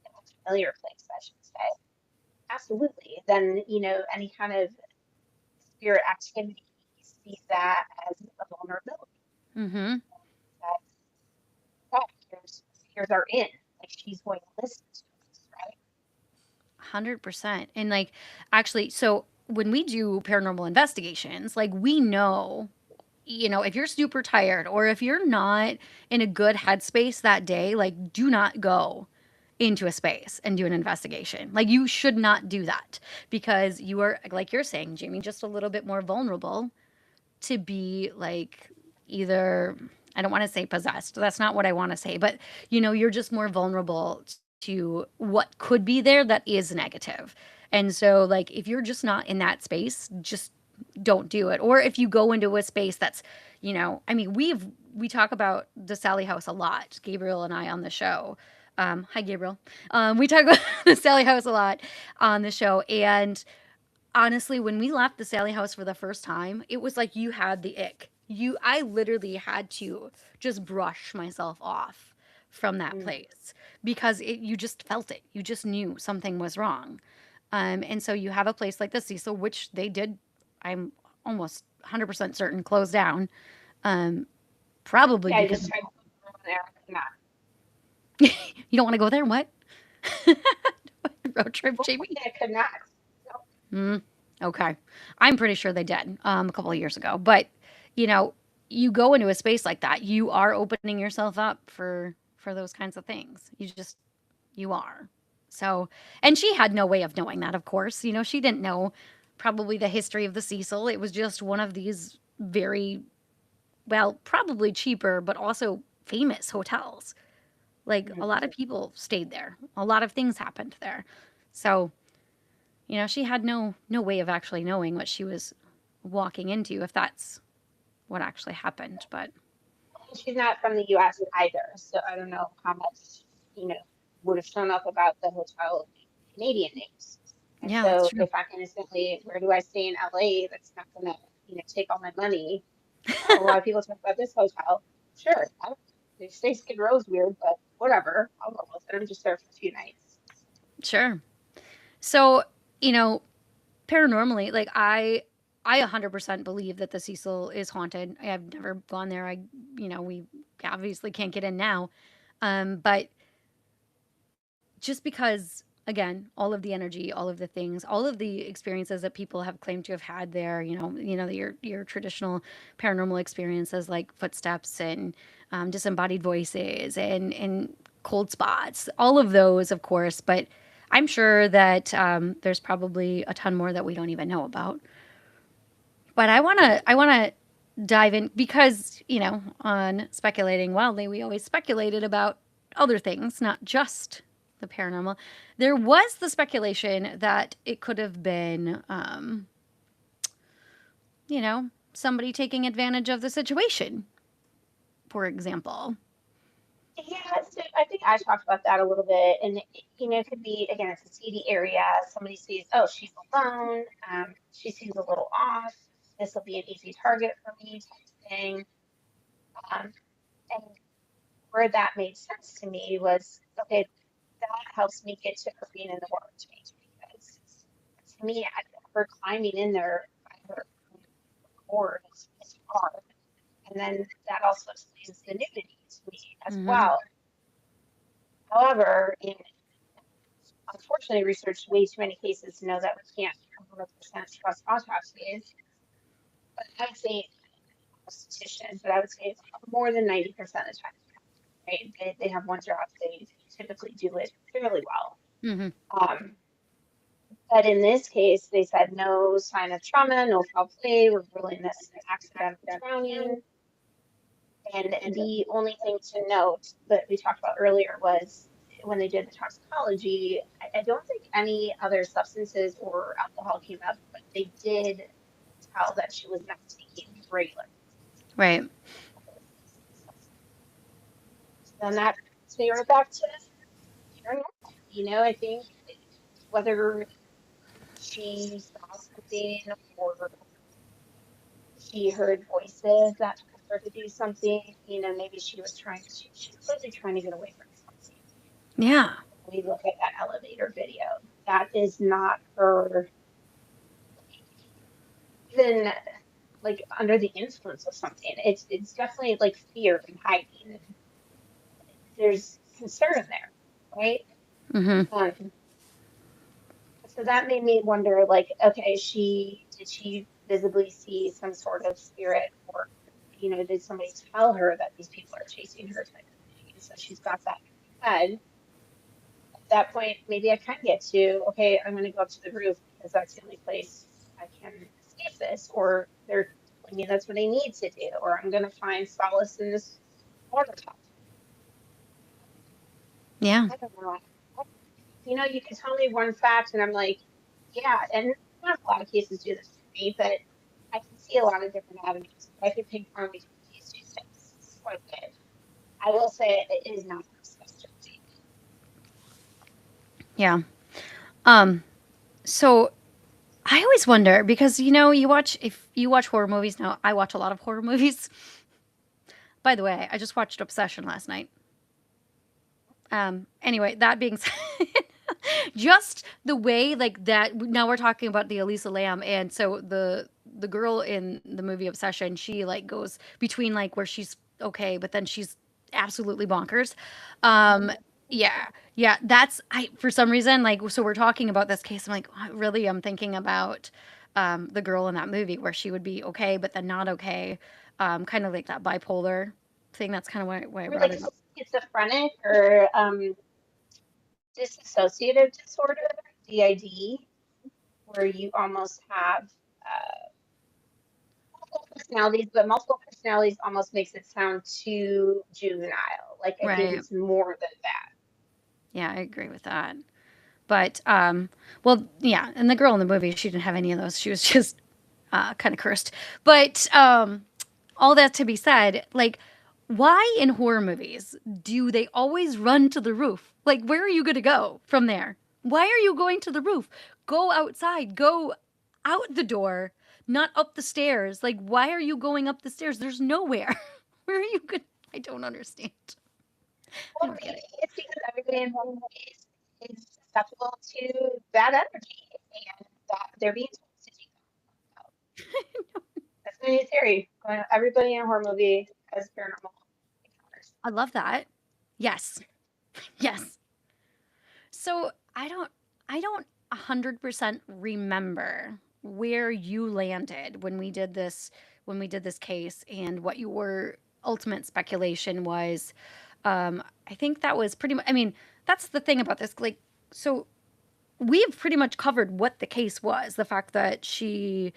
in a familiar place, I should say. Absolutely. Then any kind of spirit activity sees that as a vulnerability. Mm-hmm. That here's our in. Like she's going to listen to us, right? 100%. And like, actually, so when we do paranormal investigations, like, we know, if you're super tired or if you're not in a good headspace that day, like, do not go into a space and do an investigation. Like, you should not do that because you are, like you're saying, Jamie, just a little bit more vulnerable to be like either, I don't want to say possessed. That's not what I want to say, but you're just more vulnerable to what could be there that is negative. And so, like, if you're just not in that space, just don't do it. Or if you go into a space that's, I mean, we talk about the Sally House a lot, Gabriel and I on the show. Hi, Gabriel. We talk about the Sally House a lot on the show, and honestly, when we left the Sally House for the first time, it was like you had the ick. I literally had to just brush myself off from that Mm. place because you just felt it. You just knew something was wrong. And so you have a place like the Cecil, which they did, I'm almost 100% certain, close down. Um, Probably Yeah, I because just tried to put on there. Not. you don't want to go there. What? Road trip, Well, Jamie? I could not. No. Mm, okay. I'm pretty sure they did a couple of years ago. But, you know, you go into a space like that, you are opening yourself up for those kinds of things. You are. So, and she had no way of knowing that, of course. She didn't know probably the history of the Cecil. It was just one of these very, well, probably cheaper, but also famous hotels. Like, a Mhm. lot of people stayed there. A lot of things happened there. So, she had no way of actually knowing what she was walking into, if that's what actually happened. But She's not from the U.S. either, so I don't know how much you know would have shown up about the hotel Canadian names. And yeah, that's so true. if I'm innocently, where do I stay in LA? That's not gonna take all my money. A lot of people talk about this hotel. Sure, they say Skid Row's weird, but whatever. I'll go with it. I'm just there for 2 nights. Sure. So, you know, paranormally, like, I 100% believe that the Cecil is haunted. I have never gone there. We obviously can't get in now. But just because, again, all of the energy, all of the things, all of the experiences that people have claimed to have had there, your traditional paranormal experiences like footsteps and disembodied voices and cold spots, all of those, of course. But I'm sure that there's probably a ton more that we don't even know about. But I wanna dive in because, on Speculating Wildly, we always speculated about other things, not just the paranormal. There was the speculation that it could have been, somebody taking advantage of the situation, for example. Yeah, so I think I talked about that a little bit, and it could be again, it's a seedy area. Somebody sees, oh, she's alone. She seems a little off. This will be an easy target for me, type of thing. Um, and where that made sense to me was okay. That helps me get to her being in the water tank because to me, her climbing in there by her cord is hard, and then that also explains the nudity to me as Hmm. well. However, unfortunately researched way too many cases to know that we can't 100% trust autopsies. But I would say a statistician, but I would say it's more than 90% of the time, right? They have one job, they typically do it fairly well. Hmm. Um, But in this case, they said no sign of trauma, no foul play, we're ruling this an accidental drowning. And the only thing to note that we talked about earlier was when they did the toxicology, I don't think any other substances or alcohol came up, but they did tell that she was not taking regular. Right. Then that they were back to pure normal. I think whether she saw something or she heard voices that told her to do something, maybe she was clearly trying to get away from something. Yeah. We look at that elevator video. That is not her even like under the influence of something. It's definitely like fear and hiding. And there's concern there, right? Mm-hmm. So that made me wonder, like, okay, did she visibly see some sort of spirit, or did somebody tell her that these people are chasing her type of thing? And so she's got that in her head. At that point, maybe I can get to, okay, I'm going to go up to the roof because that's the only place I can escape this, or they're telling me that's what I need to do, or I'm going to find solace in this water top. Yeah. I don't know. You can tell me one fact, and I'm like, yeah, and not a lot of cases do this for me, but I can see a lot of different avenues. I can ping-pong between these two things quite a bit. I will say it is not disgusting. Yeah. Um, so I always wonder because if you watch horror movies now, I watch a lot of horror movies. By the way, I just watched Obsession last night. Anyway, that being said, just the way like that. Now we're talking about the Elisa Lamb, and so the girl in the movie Obsession, she like goes between like where she's okay, but then she's absolutely bonkers. Um, yeah, yeah. That's I for some reason like so we're talking about this case. I'm like, really? I'm thinking about the girl in that movie where she would be okay, but then not okay. Kind of like that bipolar thing. That's kind of why I Or brought like it up. schizophrenic or dissociative disorder, DID, where you almost have multiple personalities, but multiple personalities almost makes it sound too juvenile. Like I think Right. it's more than that. Yeah, I agree with that. But well, yeah, and the girl in the movie, she didn't have any of those. She was just kind of cursed. But all that to be said, like, why in horror movies do they always run to the roof? Like, where are you going to go from there? Why are you going to the roof? Go outside. Go out the door, not up the stairs. Like, why are you going up the stairs? There's nowhere. Where are you going? I don't understand. I Well, don't get maybe it. it's because everybody in one is susceptible to bad energy and that they're being told to take them out. That's my new theory. Everybody in a horror movie has paranormal encounters. I love that. Yes. Yes. So I don't 100% remember where you landed when we did this case and what your ultimate speculation was. I think that was pretty much. I mean, that's the thing about this. Like, so we've pretty much covered what the case was. The fact that she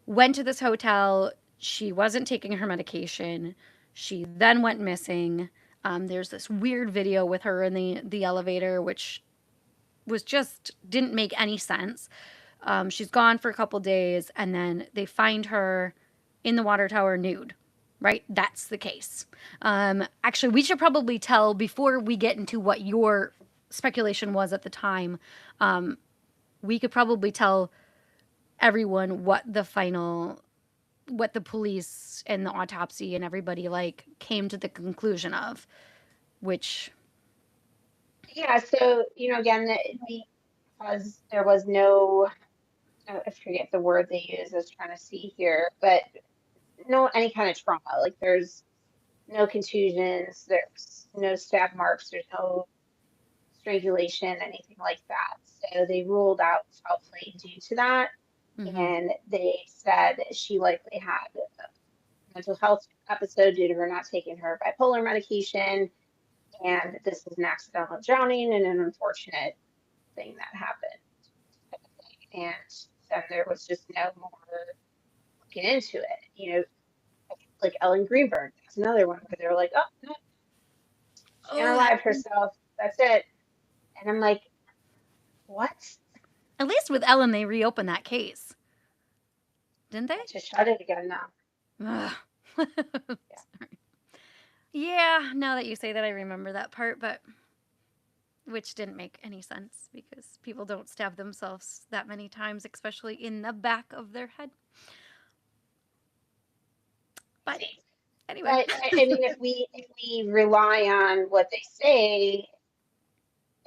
went to this hotel, she wasn't taking her medication, she then went missing. There's this weird video with her in the elevator, which was just didn't make any sense. She's gone for a couple days, and then they find her in the water tower nude. Right, that's the case. Actually, we should probably tell before we get into what your speculation was at the time. We could probably tell everyone what the police and the autopsy and everybody like came to the conclusion of, which Yeah, so again, because there was no, I forget the word they use. I was trying to see here, but no any kind of trauma. Like there's no contusions, there's no stab marks, there's no strangulation, anything like that. So they ruled out foul play due to that. mhm. And they said she likely had a mental health episode due to her not taking her bipolar medication. And this is an accidental drowning and an unfortunate thing that happened. and then there was just no more looking into it. Like Ellen Greenberg, that's another one where they're like, oh, no, she Oh, that, unalived herself. That's it. And I'm like, what? at least with Ellen, they reopened that case, didn't they? I just shut it again now. Ugh. Yeah. Yeah, now that you say that, I remember that part, but which didn't make any sense because people don't stab themselves that many times, especially in the back of their head. But See. anyway, But I mean, if we rely on what they say,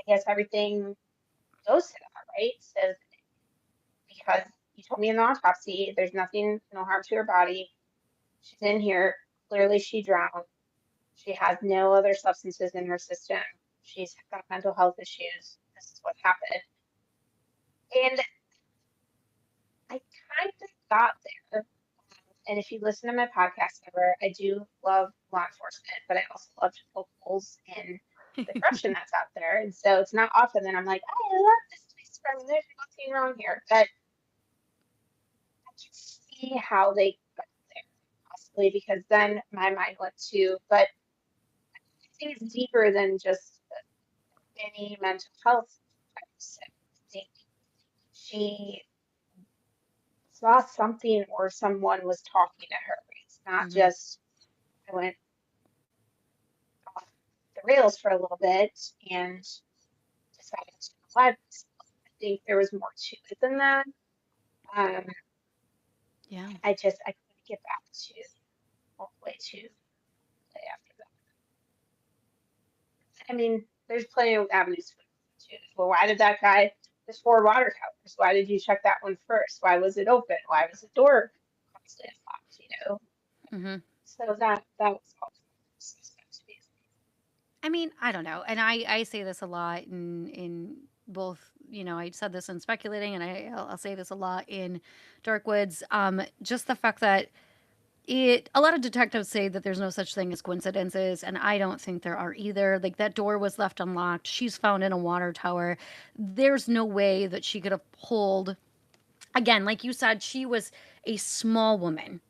I guess everything goes to that, right? So because you told me in the autopsy, there's nothing, no harm to her body. She's in here. Clearly, she drowned. She has no other substances in her system. She's got mental health issues. This is what happened. And I kind of got there. And if you listen to my podcast ever, I do love law enforcement, but I also love to poke holes in the corruption that's out there. And so it's not often that I'm like, oh, I love this police department. There's nothing wrong here. But I can see how they got there, possibly because then my mind went to, but I think it's deeper than just any mental health types. I think she saw something or someone was talking to her. It's not hmm just I went off the rails for a little bit and decided to apply this. I think there was more to it than that. Um, yeah. I couldn't get back to all the way to play after that. I mean, there's plenty of avenues to. Well, why did that guy? There's 4 water towers. Why did you check that one first? Why was it open? Why was the door constantly locked? hmm So that was all suspect to be. I mean, I don't know, and I say this a lot in both. I said this in speculating, and I'll say this a lot in Darkwoods. Just the fact that a lot of detectives say that there's no such thing as coincidences, and I don't think there are either. Like, that door was left unlocked. She's found in a water tower. There's no way that she could have pulled. Again, like you said, she was a small woman.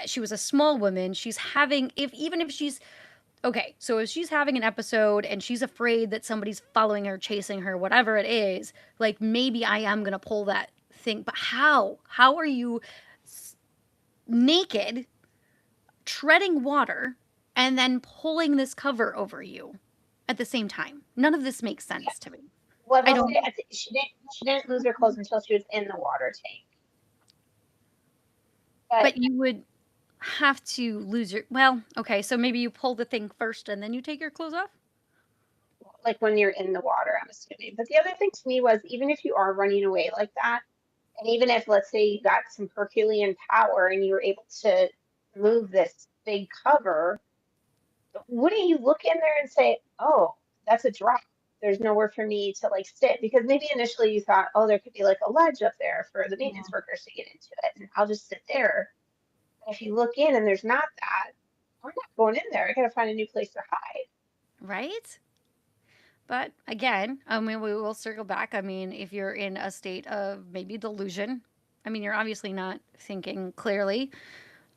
She was a small woman. She's having, if even if she's okay, so if she's having an episode and she's afraid that somebody's following her, chasing her, whatever it is, like, maybe I am gonna pull that thing. But how? How are you naked, treading water, and then pulling this cover over you at the same time? None of this makes Yeah. sense to me. Well, I I'll don't. say she didn't lose her clothes until she was in the water tank. But But you would have to lose your. Well, okay, so maybe you pull the thing first and then you take your clothes off. like when you're in the water, I'm assuming. But the other thing to me was even if you are running away like that, and even if let's say you got some Herculean power and you were able to move this big cover, wouldn't you look in there and say, "Oh, that's a drop. There's nowhere for me to like sit," because maybe initially you thought, "Oh, there could be like a ledge up there for the Yeah. maintenance workers to get into it, and I'll just sit there." And if you look in and there's not that, I'm not going in there. I gotta find a new place to hide. Right? But again, I mean, we will circle back. I mean, if you're in a state of maybe delusion, I mean, you're obviously not thinking clearly.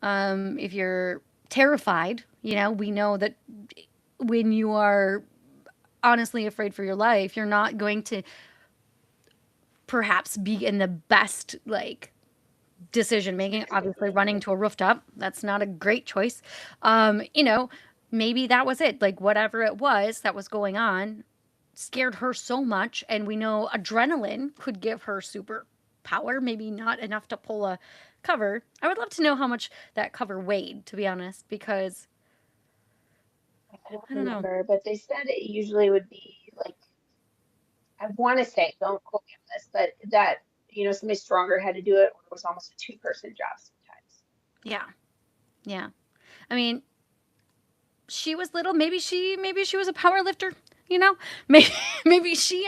If you're terrified, we know that when you are honestly afraid for your life, you're not going to perhaps be in the best, like, decision making. Obviously, running to a rooftop, that's not a great choice. Um, you know, Maybe that was it. Like, whatever it was that was going on scared her so much, and we know adrenaline could give her super power, maybe not enough to pull a cover. I would love to know how much that cover weighed, to be honest, because I don't I don't know. remember, but they said it usually would be like I want to say, don't quote me on this, but that somebody stronger had to do it, or it was almost a two-person job sometimes. Yeah. Yeah. I mean, she was little. Maybe she was a power lifter, you know? Maybe maybe she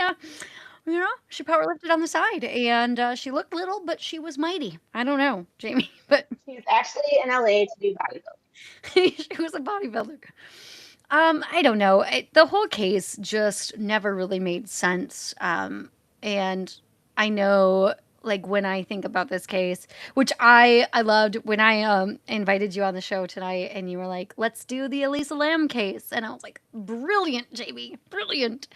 power lifted on the side, and she looked little, but she was mighty. I don't know, Jamie, but She was actually in LA to do bodybuilding. she was a bodybuilder. I don't know. The whole case just never really made sense. And I know, like, when I think about this case, which I loved when I, invited you on the show tonight and you were like, "Let's do the Elisa Lam case," and I was like, "Brilliant, Jamie, brilliant,"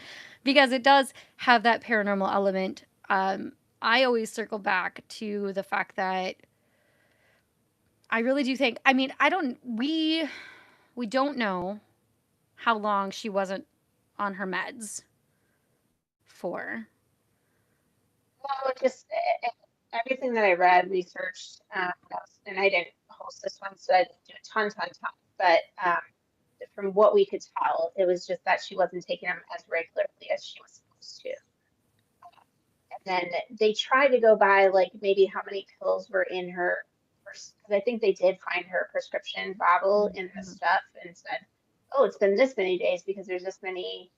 because it does have that paranormal element. I always circle back to the fact that I really do think, I mean, I don't we don't know how long she wasn't on her meds for. Well, just everything that I read, researched, and I didn't host this one, so I didn't do a ton. But from what we could tell, it was just that she wasn't taking them as regularly as she was supposed to. And then they tried to go by like maybe how many pills were in her, because I think they did find her prescription bottle in the Mhm. stuff and said, "Oh, it's been this many days because there's this many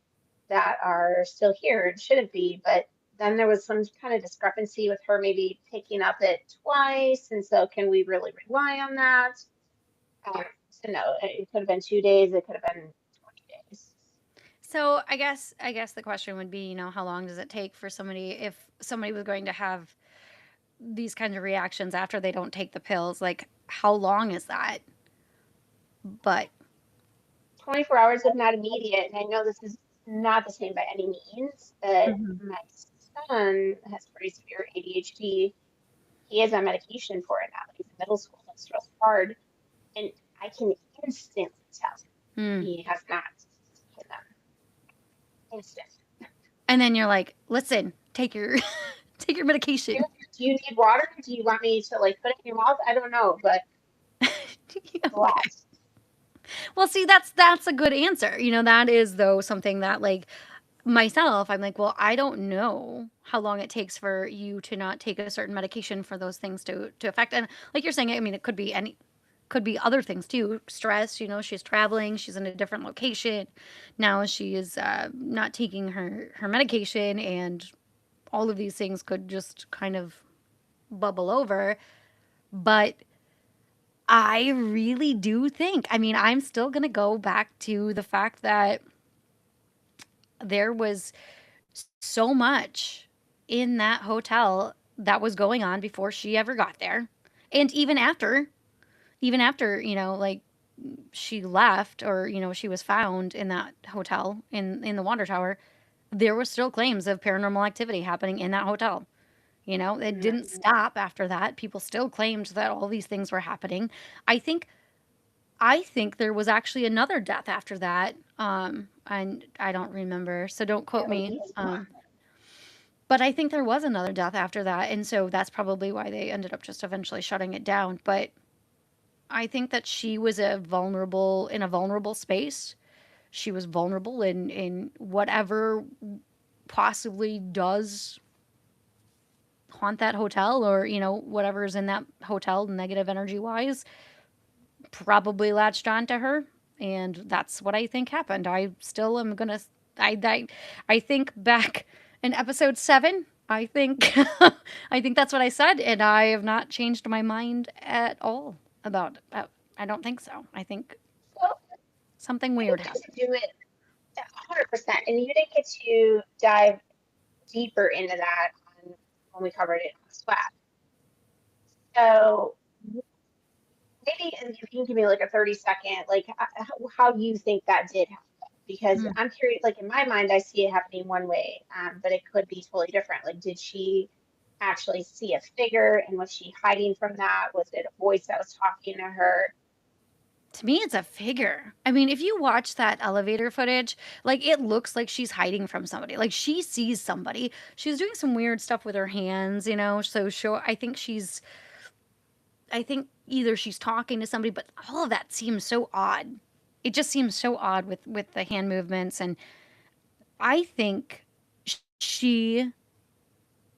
that are still here and shouldn't be." But then there was some kind of discrepancy with her maybe picking up it twice. And so, can we really rely on that? So, no, it could have been 2 days, it could have been 20 days. So I guess the question would be, how long does it take for somebody, if somebody was going to have these kinds of reactions after they don't take the pills, like how long is that? But 24 hours, if not immediate. And I know this is not the same by any means, but Mhm. my son has pretty severe ADHD. He is on medication for it now. He's in middle school. It's real hard. And I can instantly tell Hmm. he has not taken them. Instant. And then you're like, listen, take your take your medication. Do you need water? Do you want me to like put it in your mouth? I don't know, but a Okay. lot. Well, see, that's a good answer. That is though something that, like, myself, I'm like, well, I don't know how long it takes for you to not take a certain medication for those things to affect. And like you're saying, I mean, it could be other things too. Stress, she's traveling, she's in a different location. Now she is not taking her medication, and all of these things could just kind of bubble over. But I really do think, I mean, I'm still going to go back to the fact that there was so much in that hotel that was going on before she ever got there. And even after, like, she left, or she was found in that hotel in the water tower, there were still claims of paranormal activity happening in that hotel. It Mm. didn't stop after that. People still claimed that all these things were happening. I think I think there was actually another death after that. And I don't remember, so don't quote At me. least But I think there was another death after that, and so that's probably why they ended up just eventually shutting it down. But I think that she was in a vulnerable space. She was vulnerable in whatever possibly does haunt that hotel, or whatever is in that hotel negative energy wise, probably latched onto her, and that's what I think happened. I still am gonna. I think back in episode 7. I think I think that's what I said, and I have not changed my mind at all about. I don't think so. I think so. something We weird didn't get happened. to do it 100%, and you didn't get to dive deeper into that when we covered it on SWAT. So maybe if you can give me like a 30-second, like how you think that did happen. Because Hmm. I'm curious, like in my mind, I see it happening one way, but it could be totally different. Like, did she actually see a figure and was she hiding from that? Was it a voice that was talking to her? To me, it's a figure. I mean, if you watch that elevator footage, like, it looks like she's hiding from somebody. Like, she sees somebody. She's doing some weird stuff with her hands. So I think either she's talking to somebody, but all of that seems so odd. It just seems so odd with the hand movements, and I think she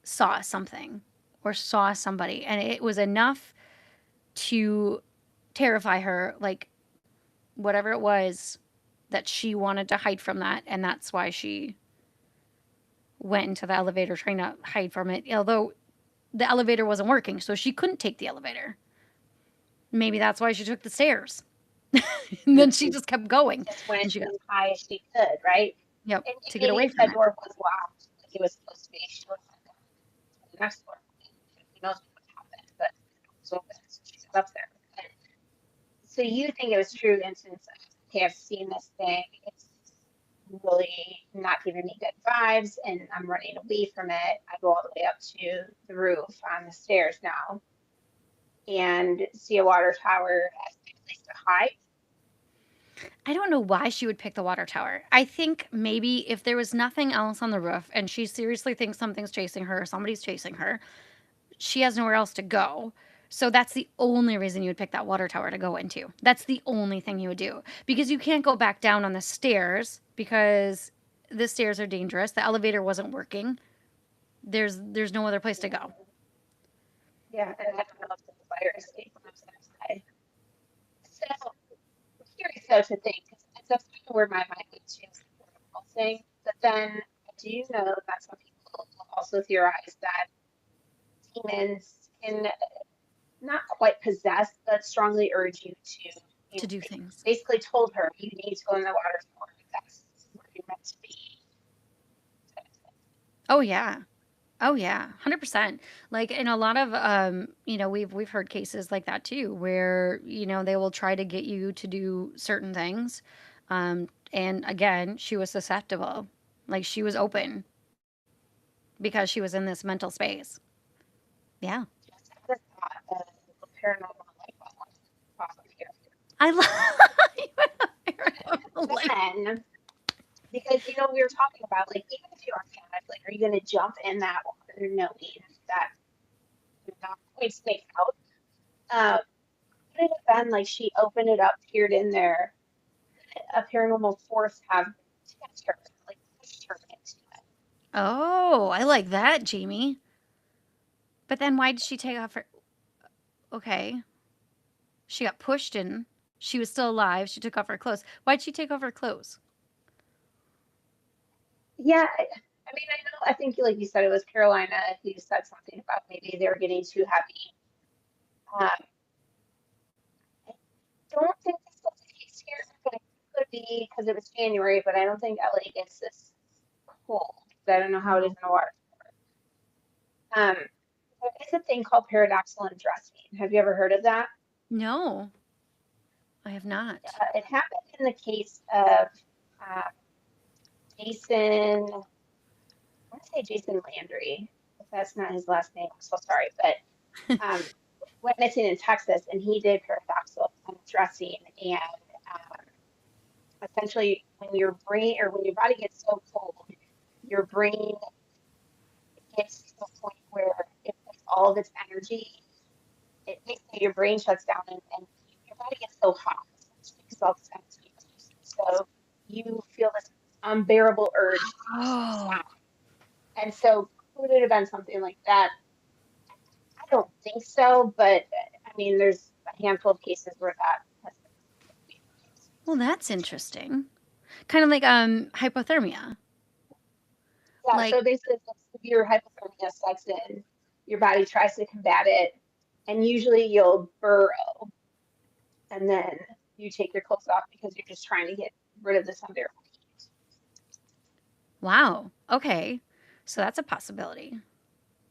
saw something or saw somebody, and it was enough to terrify her, like, whatever it was, that she wanted to hide from that, and that's why she went into the elevator trying to hide from it. Although the elevator wasn't working, so she couldn't take the elevator. Maybe that's why she took the stairs. And then she Mhm. just kept going, Just went and she got, as high as she could, right? yep, And to get maybe away if from that it. door was locked, like it was supposed to be, she would have next floor. Who knows what happened, but it was open, so she's up there. But, so you think it was true instance of, okay, I've seen this thing, it's really not giving me good vibes, and I'm running away from it. I go all the way up to the roof on the stairs now and see a water tower as a place to hide. I don't know why she would pick the water tower. I think maybe if there was nothing else on the roof and she seriously thinks something's chasing her or somebody's chasing her, she has nowhere else to go. So that's the only reason you would pick that water tower to go into. That's the only thing you would do because you can't go back down on the stairs because the stairs are dangerous. The elevator wasn't working. There's no other place to go. Yeah, and I don't know if the fire escape when I was outside. So I'm curious though to think, because that's kind of where my mind went to the thing. But then I do know that some people will also theorize that demons can not quite possess, but strongly urge you to, To do things. basically told her you need to go in the water for it. That's where you're meant to be. Oh yeah. Oh yeah, 100%. Like in a lot of we've heard cases like that too where, they will try to get you to do certain things. And again, she was susceptible. Like she was open because she was in this mental space. Yeah. Just have the thought of a paranormal light bulb off of here. I love Then, because we were talking about like even if you are panicked, like are you going to jump in that water knowing that you're not going to snake out? Could it have been like she opened it up, peered in there, a paranormal force have tipped her, like pushed her into it? Oh, I like that, Jamie. But then why did she take off her Okay. She got pushed in. She was still alive. She took off her clothes. Why'd she take off her clothes? Yeah, I mean, I think like you said, it was Carolina who said something about maybe they were getting too heavy. Um, I don't think this was the case here, but it could be because it was January. But I don't think LA gets this cold. I don't know how it is No. in the water. There is a thing called paradoxal undressing. Have you ever heard of that? No, I have not. It happened in the case of uh, Jason. I want to say Jason Landry. If that's not his last name, I'm so sorry. But um, witnessing in Texas, and he did paradoxal undressing, and essentially, when your brain or when your body gets so cold, your brain gets to a point where it puts all of its energy. It basically your brain shuts down, and your body gets so hot because all this energy. So you feel this unbearable urge to Oh. stop. And so could it have been something like that? I don't think so, but I mean, there's a handful of cases where that has been. Well, that's interesting. Kind of like hypothermia. Yeah, Like, so basically, if severe hypothermia sets in, your body tries to combat it, and usually you'll burrow, and then you take your clothes off because you're just trying to get rid of this unbearable heat. wow. Okay. So that's a possibility.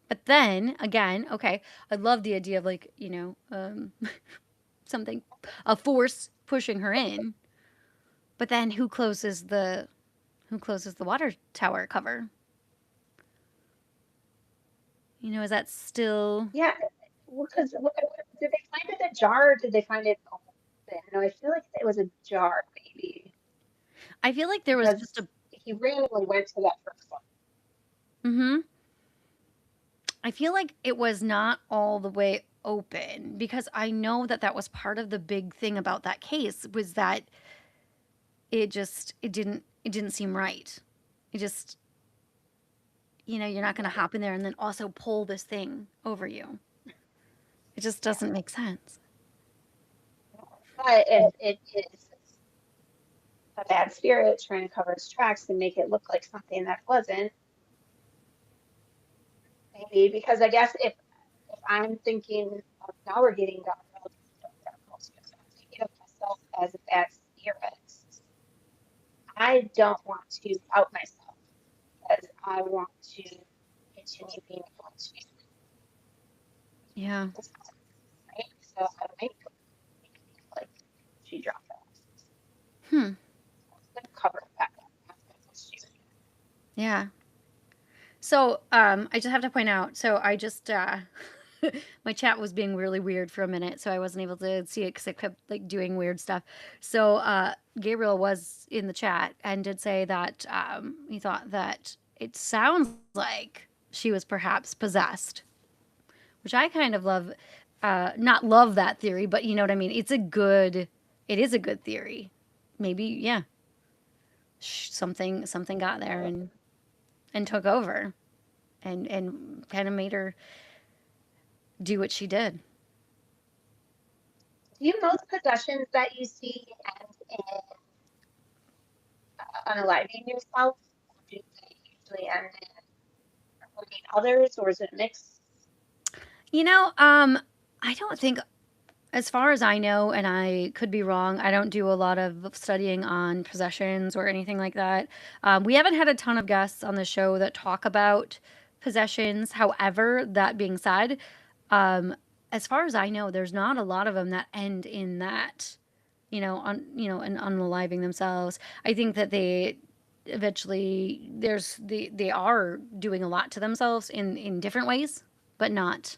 But then again, okay, I love the idea of like, something a force pushing her in. But then who closes the water tower cover? Is that still Yeah, well, because did they find it ajar or did they find it open? No, I feel like it was a jar, maybe, I feel like there was because just a he randomly went to that first one. mhm. I feel like it was not all the way open because I know that that was part of the big thing about that case was that it didn't seem right. It just, you're not going to hop in there and then also pull this thing over you. It just doesn't make sense. But if it is a bad spirit trying to cover its tracks and make it look like something that wasn't, maybe because I guess if I'm thinking of, now we're getting down the road, if I'm thinking of myself as a bad spirit, I don't want to out myself because I want to continue being able to Yeah. right? So I might like she dropped that. Hmm. It's gonna cover it back up. Yeah. So, I just have to point out, so I just my chat was being really weird for a minute, so I wasn't able to see it because it kept like doing weird stuff. So, Gabriel was in the chat and did say that he thought that it sounds like she was perhaps possessed, which I kind of love. Not love that theory, but you know what I mean. It is a good theory. Maybe, yeah, something got there and took over and kind of made her do what she did. Do you know the possessions that you see end in unaliving yourself? Do they usually end in hurting others, or is it mixed? You know, I don't think, as far as I know, and I could be wrong, I don't do a lot of studying on possessions or anything like that. We haven't had a ton of guests on the show that talk about possessions. However, that being said, um, as far as I know, there's not a lot of them that end in that, and unaliving themselves. I think that they eventually they are doing a lot to themselves in different ways, but not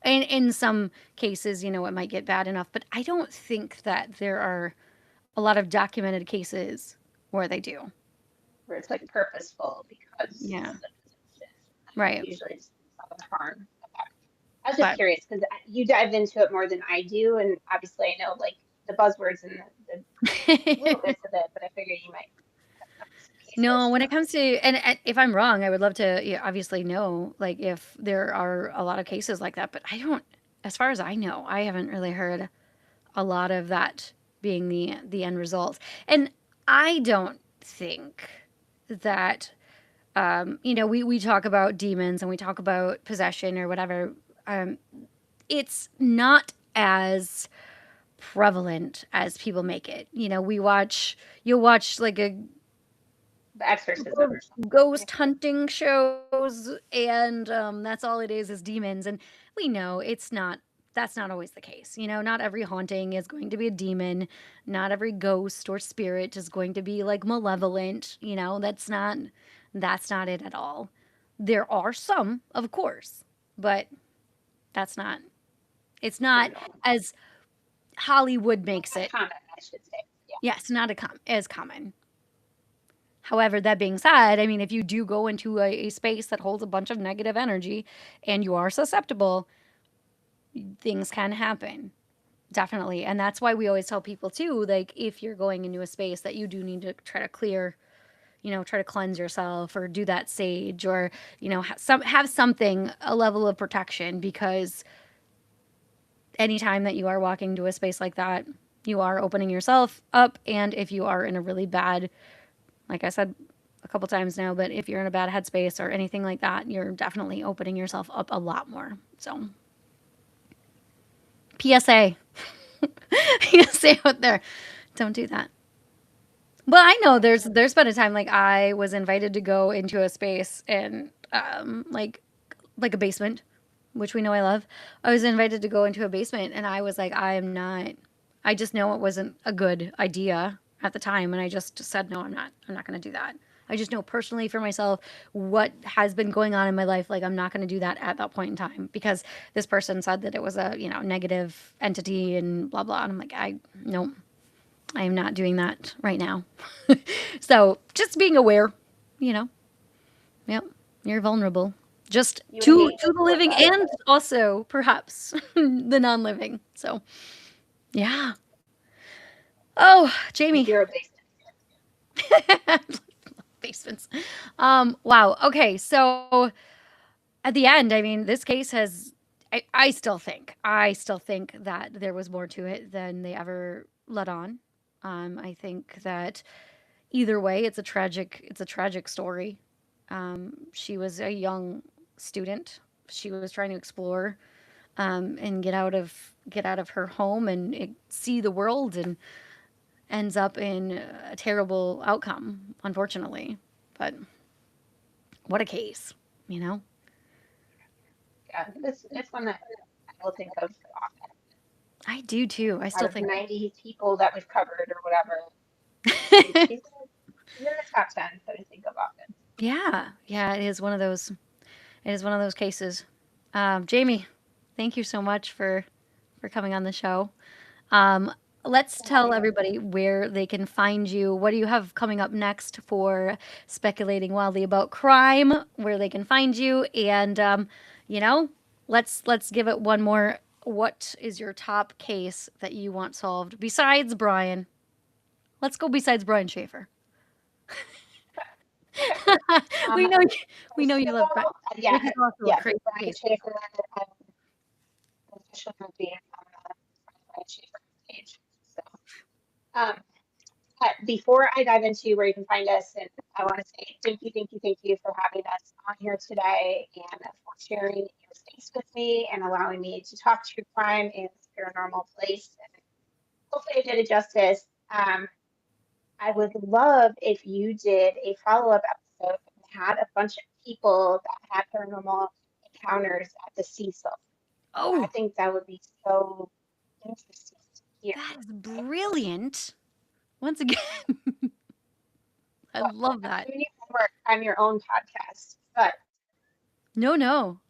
in some cases, it might get bad enough, but I don't think that there are a lot of documented cases where they do. Where it's like purposeful because Yeah. of the possession. Right. Usually it's self-harm. Okay. I was just But curious because you dive into it more than I do, and obviously I know like the buzzwords and the little bits of it, but I figure you might have some no, cases. when it comes to, and if I'm wrong, I would love to, obviously know, like, if there are a lot of cases like that, but I don't, as far as I know, I haven't really heard a lot of that being the end result. And I don't think that we talk about demons and we talk about possession or whatever. Um, it's not as prevalent as people make it. You'll watch like a The exorcism or something. ghost hunting shows, and that's all it is demons. And we know that's not always the case. Not every haunting is going to be a demon. Not every ghost or spirit is going to be like malevolent. That's not it at all. There are some, of course, but that's not it's Not not normal. as Hollywood Not makes that it. common, I should say. Yeah. Yes, not as common. However, that being said, I mean, if you do go into a space that holds a bunch of negative energy and you are susceptible, things can happen. Definitely. And that's why we always tell people too, like if you're going into a space that you do need to try to clear, try to cleanse yourself or do that sage or, have something, a level of protection, because anytime that you are walking to a space like that, you are opening yourself up. And if you are in a really bad, like I said a couple times now, but if you're in a bad headspace or anything like that, you're definitely opening yourself up a lot more. So, PSA, PSA out there, don't do that. But I know there's been a time like I was invited to go into a space and like a basement, which we know I love. I was invited to go into a basement and I was like, I am not. I just know it wasn't a good idea at the time, and I just said no, I'm not. I'm not going to do that. I just know personally for myself what has been going on in my life. Like I'm not going to do that at that point in time because this person said that it was a negative entity and blah blah. And I'm like, no, I am not doing that right now. So just being aware, you know. Yep, you're vulnerable. Just You would to hate the for living that. and also perhaps the non-living. So yeah. Oh, Jamie. Zero basement. Basements. Wow. Okay. So at the end, I mean, this case has. I still think that there was more to it than they ever let on. I think that either way, it's a tragic story. She was a young student. She was trying to explore and get out of her home and see the world, and ends up in a terrible outcome, unfortunately. But what a case, you know? Yeah, it's one that still think of often. I do too. I Out still of the think. 90 people that we've covered or whatever, she's in the top 10 that I think of often. Yeah, yeah, it is one of those. It is one of those cases. Jamie, thank you so much for coming on the show. Um, let's For tell having me. everybody where they can find you. What do you have coming up next for speculating wildly about crime? Where they can find you, and you know, let's give it one more. What is your top case that you want solved besides Brian? Let's go besides Brian Schaefer. Okay. we Um, know you, we know First you of love Brian, all, yeah, which is also a yes, crazy Brian case. Schaefer, official movie on the Brian Schaefer page. So, um, but before I dive into where you can find us, and I want to say thank you for having us on here today and for sharing your space with me and allowing me to talk true crime in this paranormal place. And hopefully, I did it justice. I would love if you did a follow-up episode and had a bunch of people that had paranormal encounters at the Cecil. I Oh, think that would be so interesting to hear. that is brilliant. Once again, I Well, love I'm that. giving you homework on your own podcast, but No, no.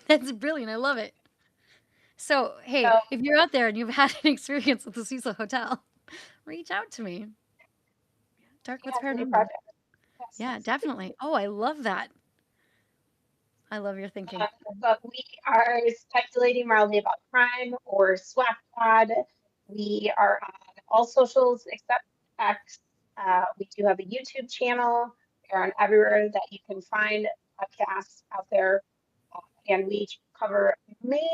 That's brilliant. I love it. So, hey, so if you're out there and you've had an experience at the Cecil Hotel, reach out to me. Dark What's yeah, it's a new Paranormal. project. Yes. Yeah, definitely. Oh, I love that. I love your thinking. But we are speculating mildly about crime or SWAT pod. We are on all socials except X. We do have a YouTube channel. We're on everywhere that you can find podcasts out there. And we cover mainly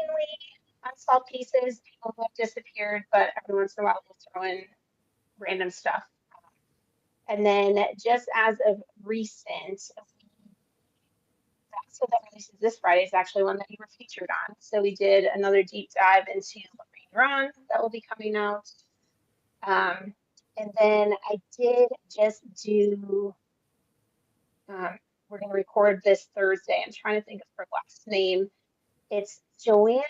unsolved cases, people who have disappeared, but every once in a while we'll throw in random stuff. And then just as of recent, so that releases this Friday is actually one that you were featured on. So we did another deep dive into Lorraine Ron that will be coming out. And then I did just do, we're going to record this Thursday. I'm trying to think of her last name. It's Joanne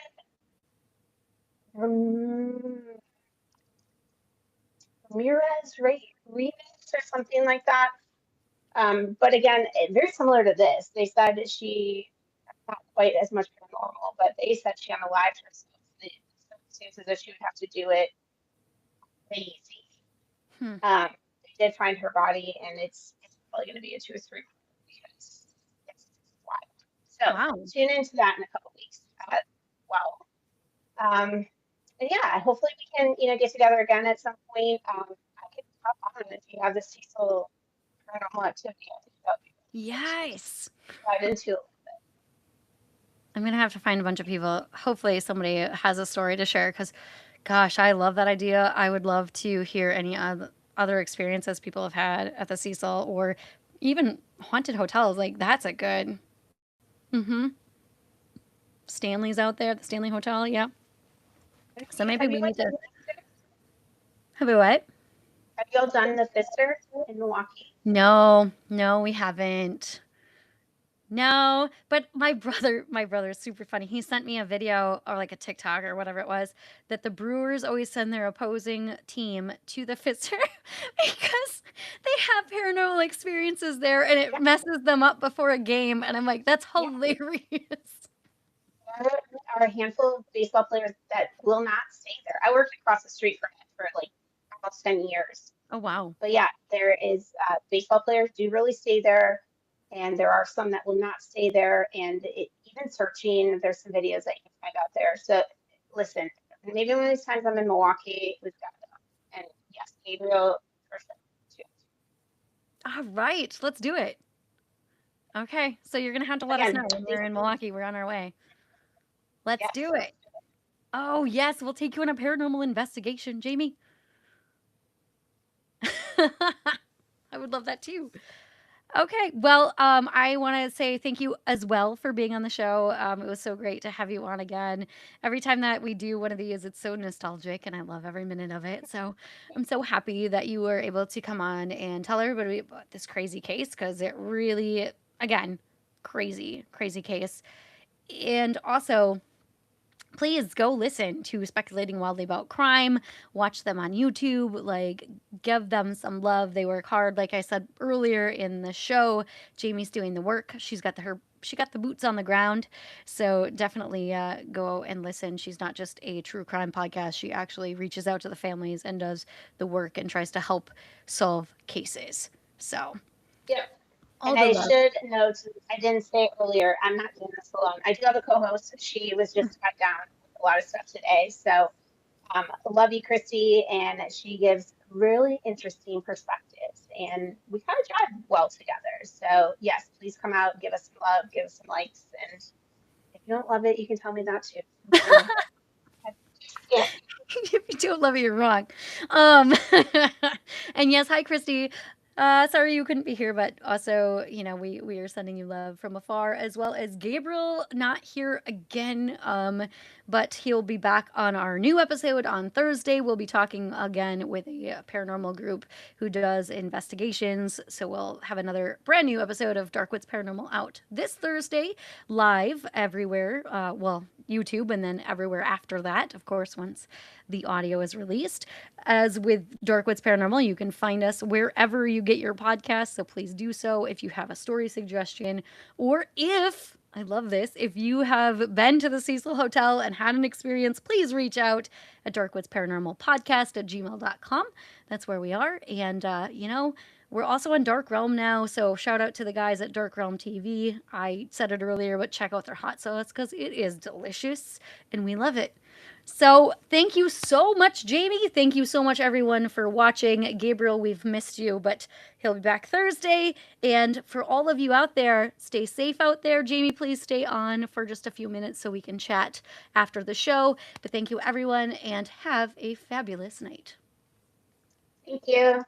Ramirez, Rivas or something like that. But again, very similar to this. They said that she not quite as much paranormal, but they said she unalived herself. The circumstances that she would have to do it crazy. Hmm. They did find her body, and it's probably going to be a 2 or 3 because it's wild. So Wow. tune into that in a couple weeks. Wow. Um, and yeah, hopefully we can get together again at some point. I could hop on if you have the Cecil paranormal activity. I think that would be really fun Yes. to dive into. I'm going to have to find a bunch of people. Hopefully, somebody has a story to share because, gosh, I love that idea. I would love to hear any other experiences people have had at the Cecil or even haunted hotels. Like, that's a good. Mm hmm. Stanley's out there, the Stanley Hotel. Yeah. So maybe Have you we all need to done the Pfister? have a what? Have you all done the Pfister in Milwaukee? No, no, we haven't. No, but my brother is super funny. He sent me a video or like a TikTok or whatever it was that the Brewers always send their opposing team to the Pfister because they have paranormal experiences there and it Yeah, messes them up before a game. And I'm like, that's yeah. hilarious. There are a handful of baseball players that will not stay there. I worked across the street from it for like almost 10 years. Oh wow. But yeah, there is baseball players do really stay there, and there are some that will not stay there. And even searching, there's some videos that you can find out there. So listen, maybe one of these times I'm in Milwaukee, we've got them. And yes, Gabriel for sure too. All right, let's do it. Okay, so you're gonna have to let us know Again, when these, we're in Milwaukee. We're on our way. Let's yes, do it. Oh yes, we'll take you on a paranormal investigation, Jamie. I would love that too. Okay. Well, I want to say thank you as well for being on the show. It was so great to have you on again. Every time that we do one of these, it's so nostalgic, and I love every minute of it. So I'm so happy that you were able to come on and tell everybody about this crazy case because it really, again, crazy, crazy case. And also, please go listen to Speculating Wildly About Crime. Watch them on YouTube. Like, give them some love. They work hard. Like I said earlier in the show, Jamie's doing the work. She got the boots on the ground. So definitely go and listen. She's not just a true crime podcast. She actually reaches out to the families and does the work and tries to help solve cases. So Yep. all And the I love. should note, I didn't say earlier, I'm not doing this alone. I do have a co-host. She was just cut down with a lot of stuff today. So love you, Christy, and she gives really interesting perspectives, and we kind of drive well together. So yes, please come out, give us some love, give us some likes, and if you don't love it, you can tell me that too. Yeah. If you don't love it, you're wrong. And yes, hi, Christy. Sorry you couldn't be here, but also, we are sending you love from afar, as well as Gabriel, not here again, but he'll be back on our new episode on Thursday. We'll be talking again with a paranormal group who does investigations. So we'll have another brand new episode of Darkwoods Paranormal out this Thursday, live everywhere. Well, YouTube, and then everywhere after that, of course, once the audio is released. As with Darkwoods Paranormal, you can find us wherever you get your podcasts, so please do so if you have a story suggestion, or if I love this. If you have been to the Cecil Hotel and had an experience, please reach out at Darkwoods Paranormal Podcast at gmail.com. That's where we are. And, we're also on Dark Realm now, so shout out to the guys at Dark Realm TV. I said it earlier, but check out their hot sauce because it is delicious and we love it. So, thank you so much, Jamie. Thank you so much, everyone, for watching. Gabriel, we've missed you, but he'll be back Thursday. And for all of you out there, stay safe out there. Jamie, please stay on for just a few minutes so we can chat after the show. But thank you, everyone, and have a fabulous night. Thank you.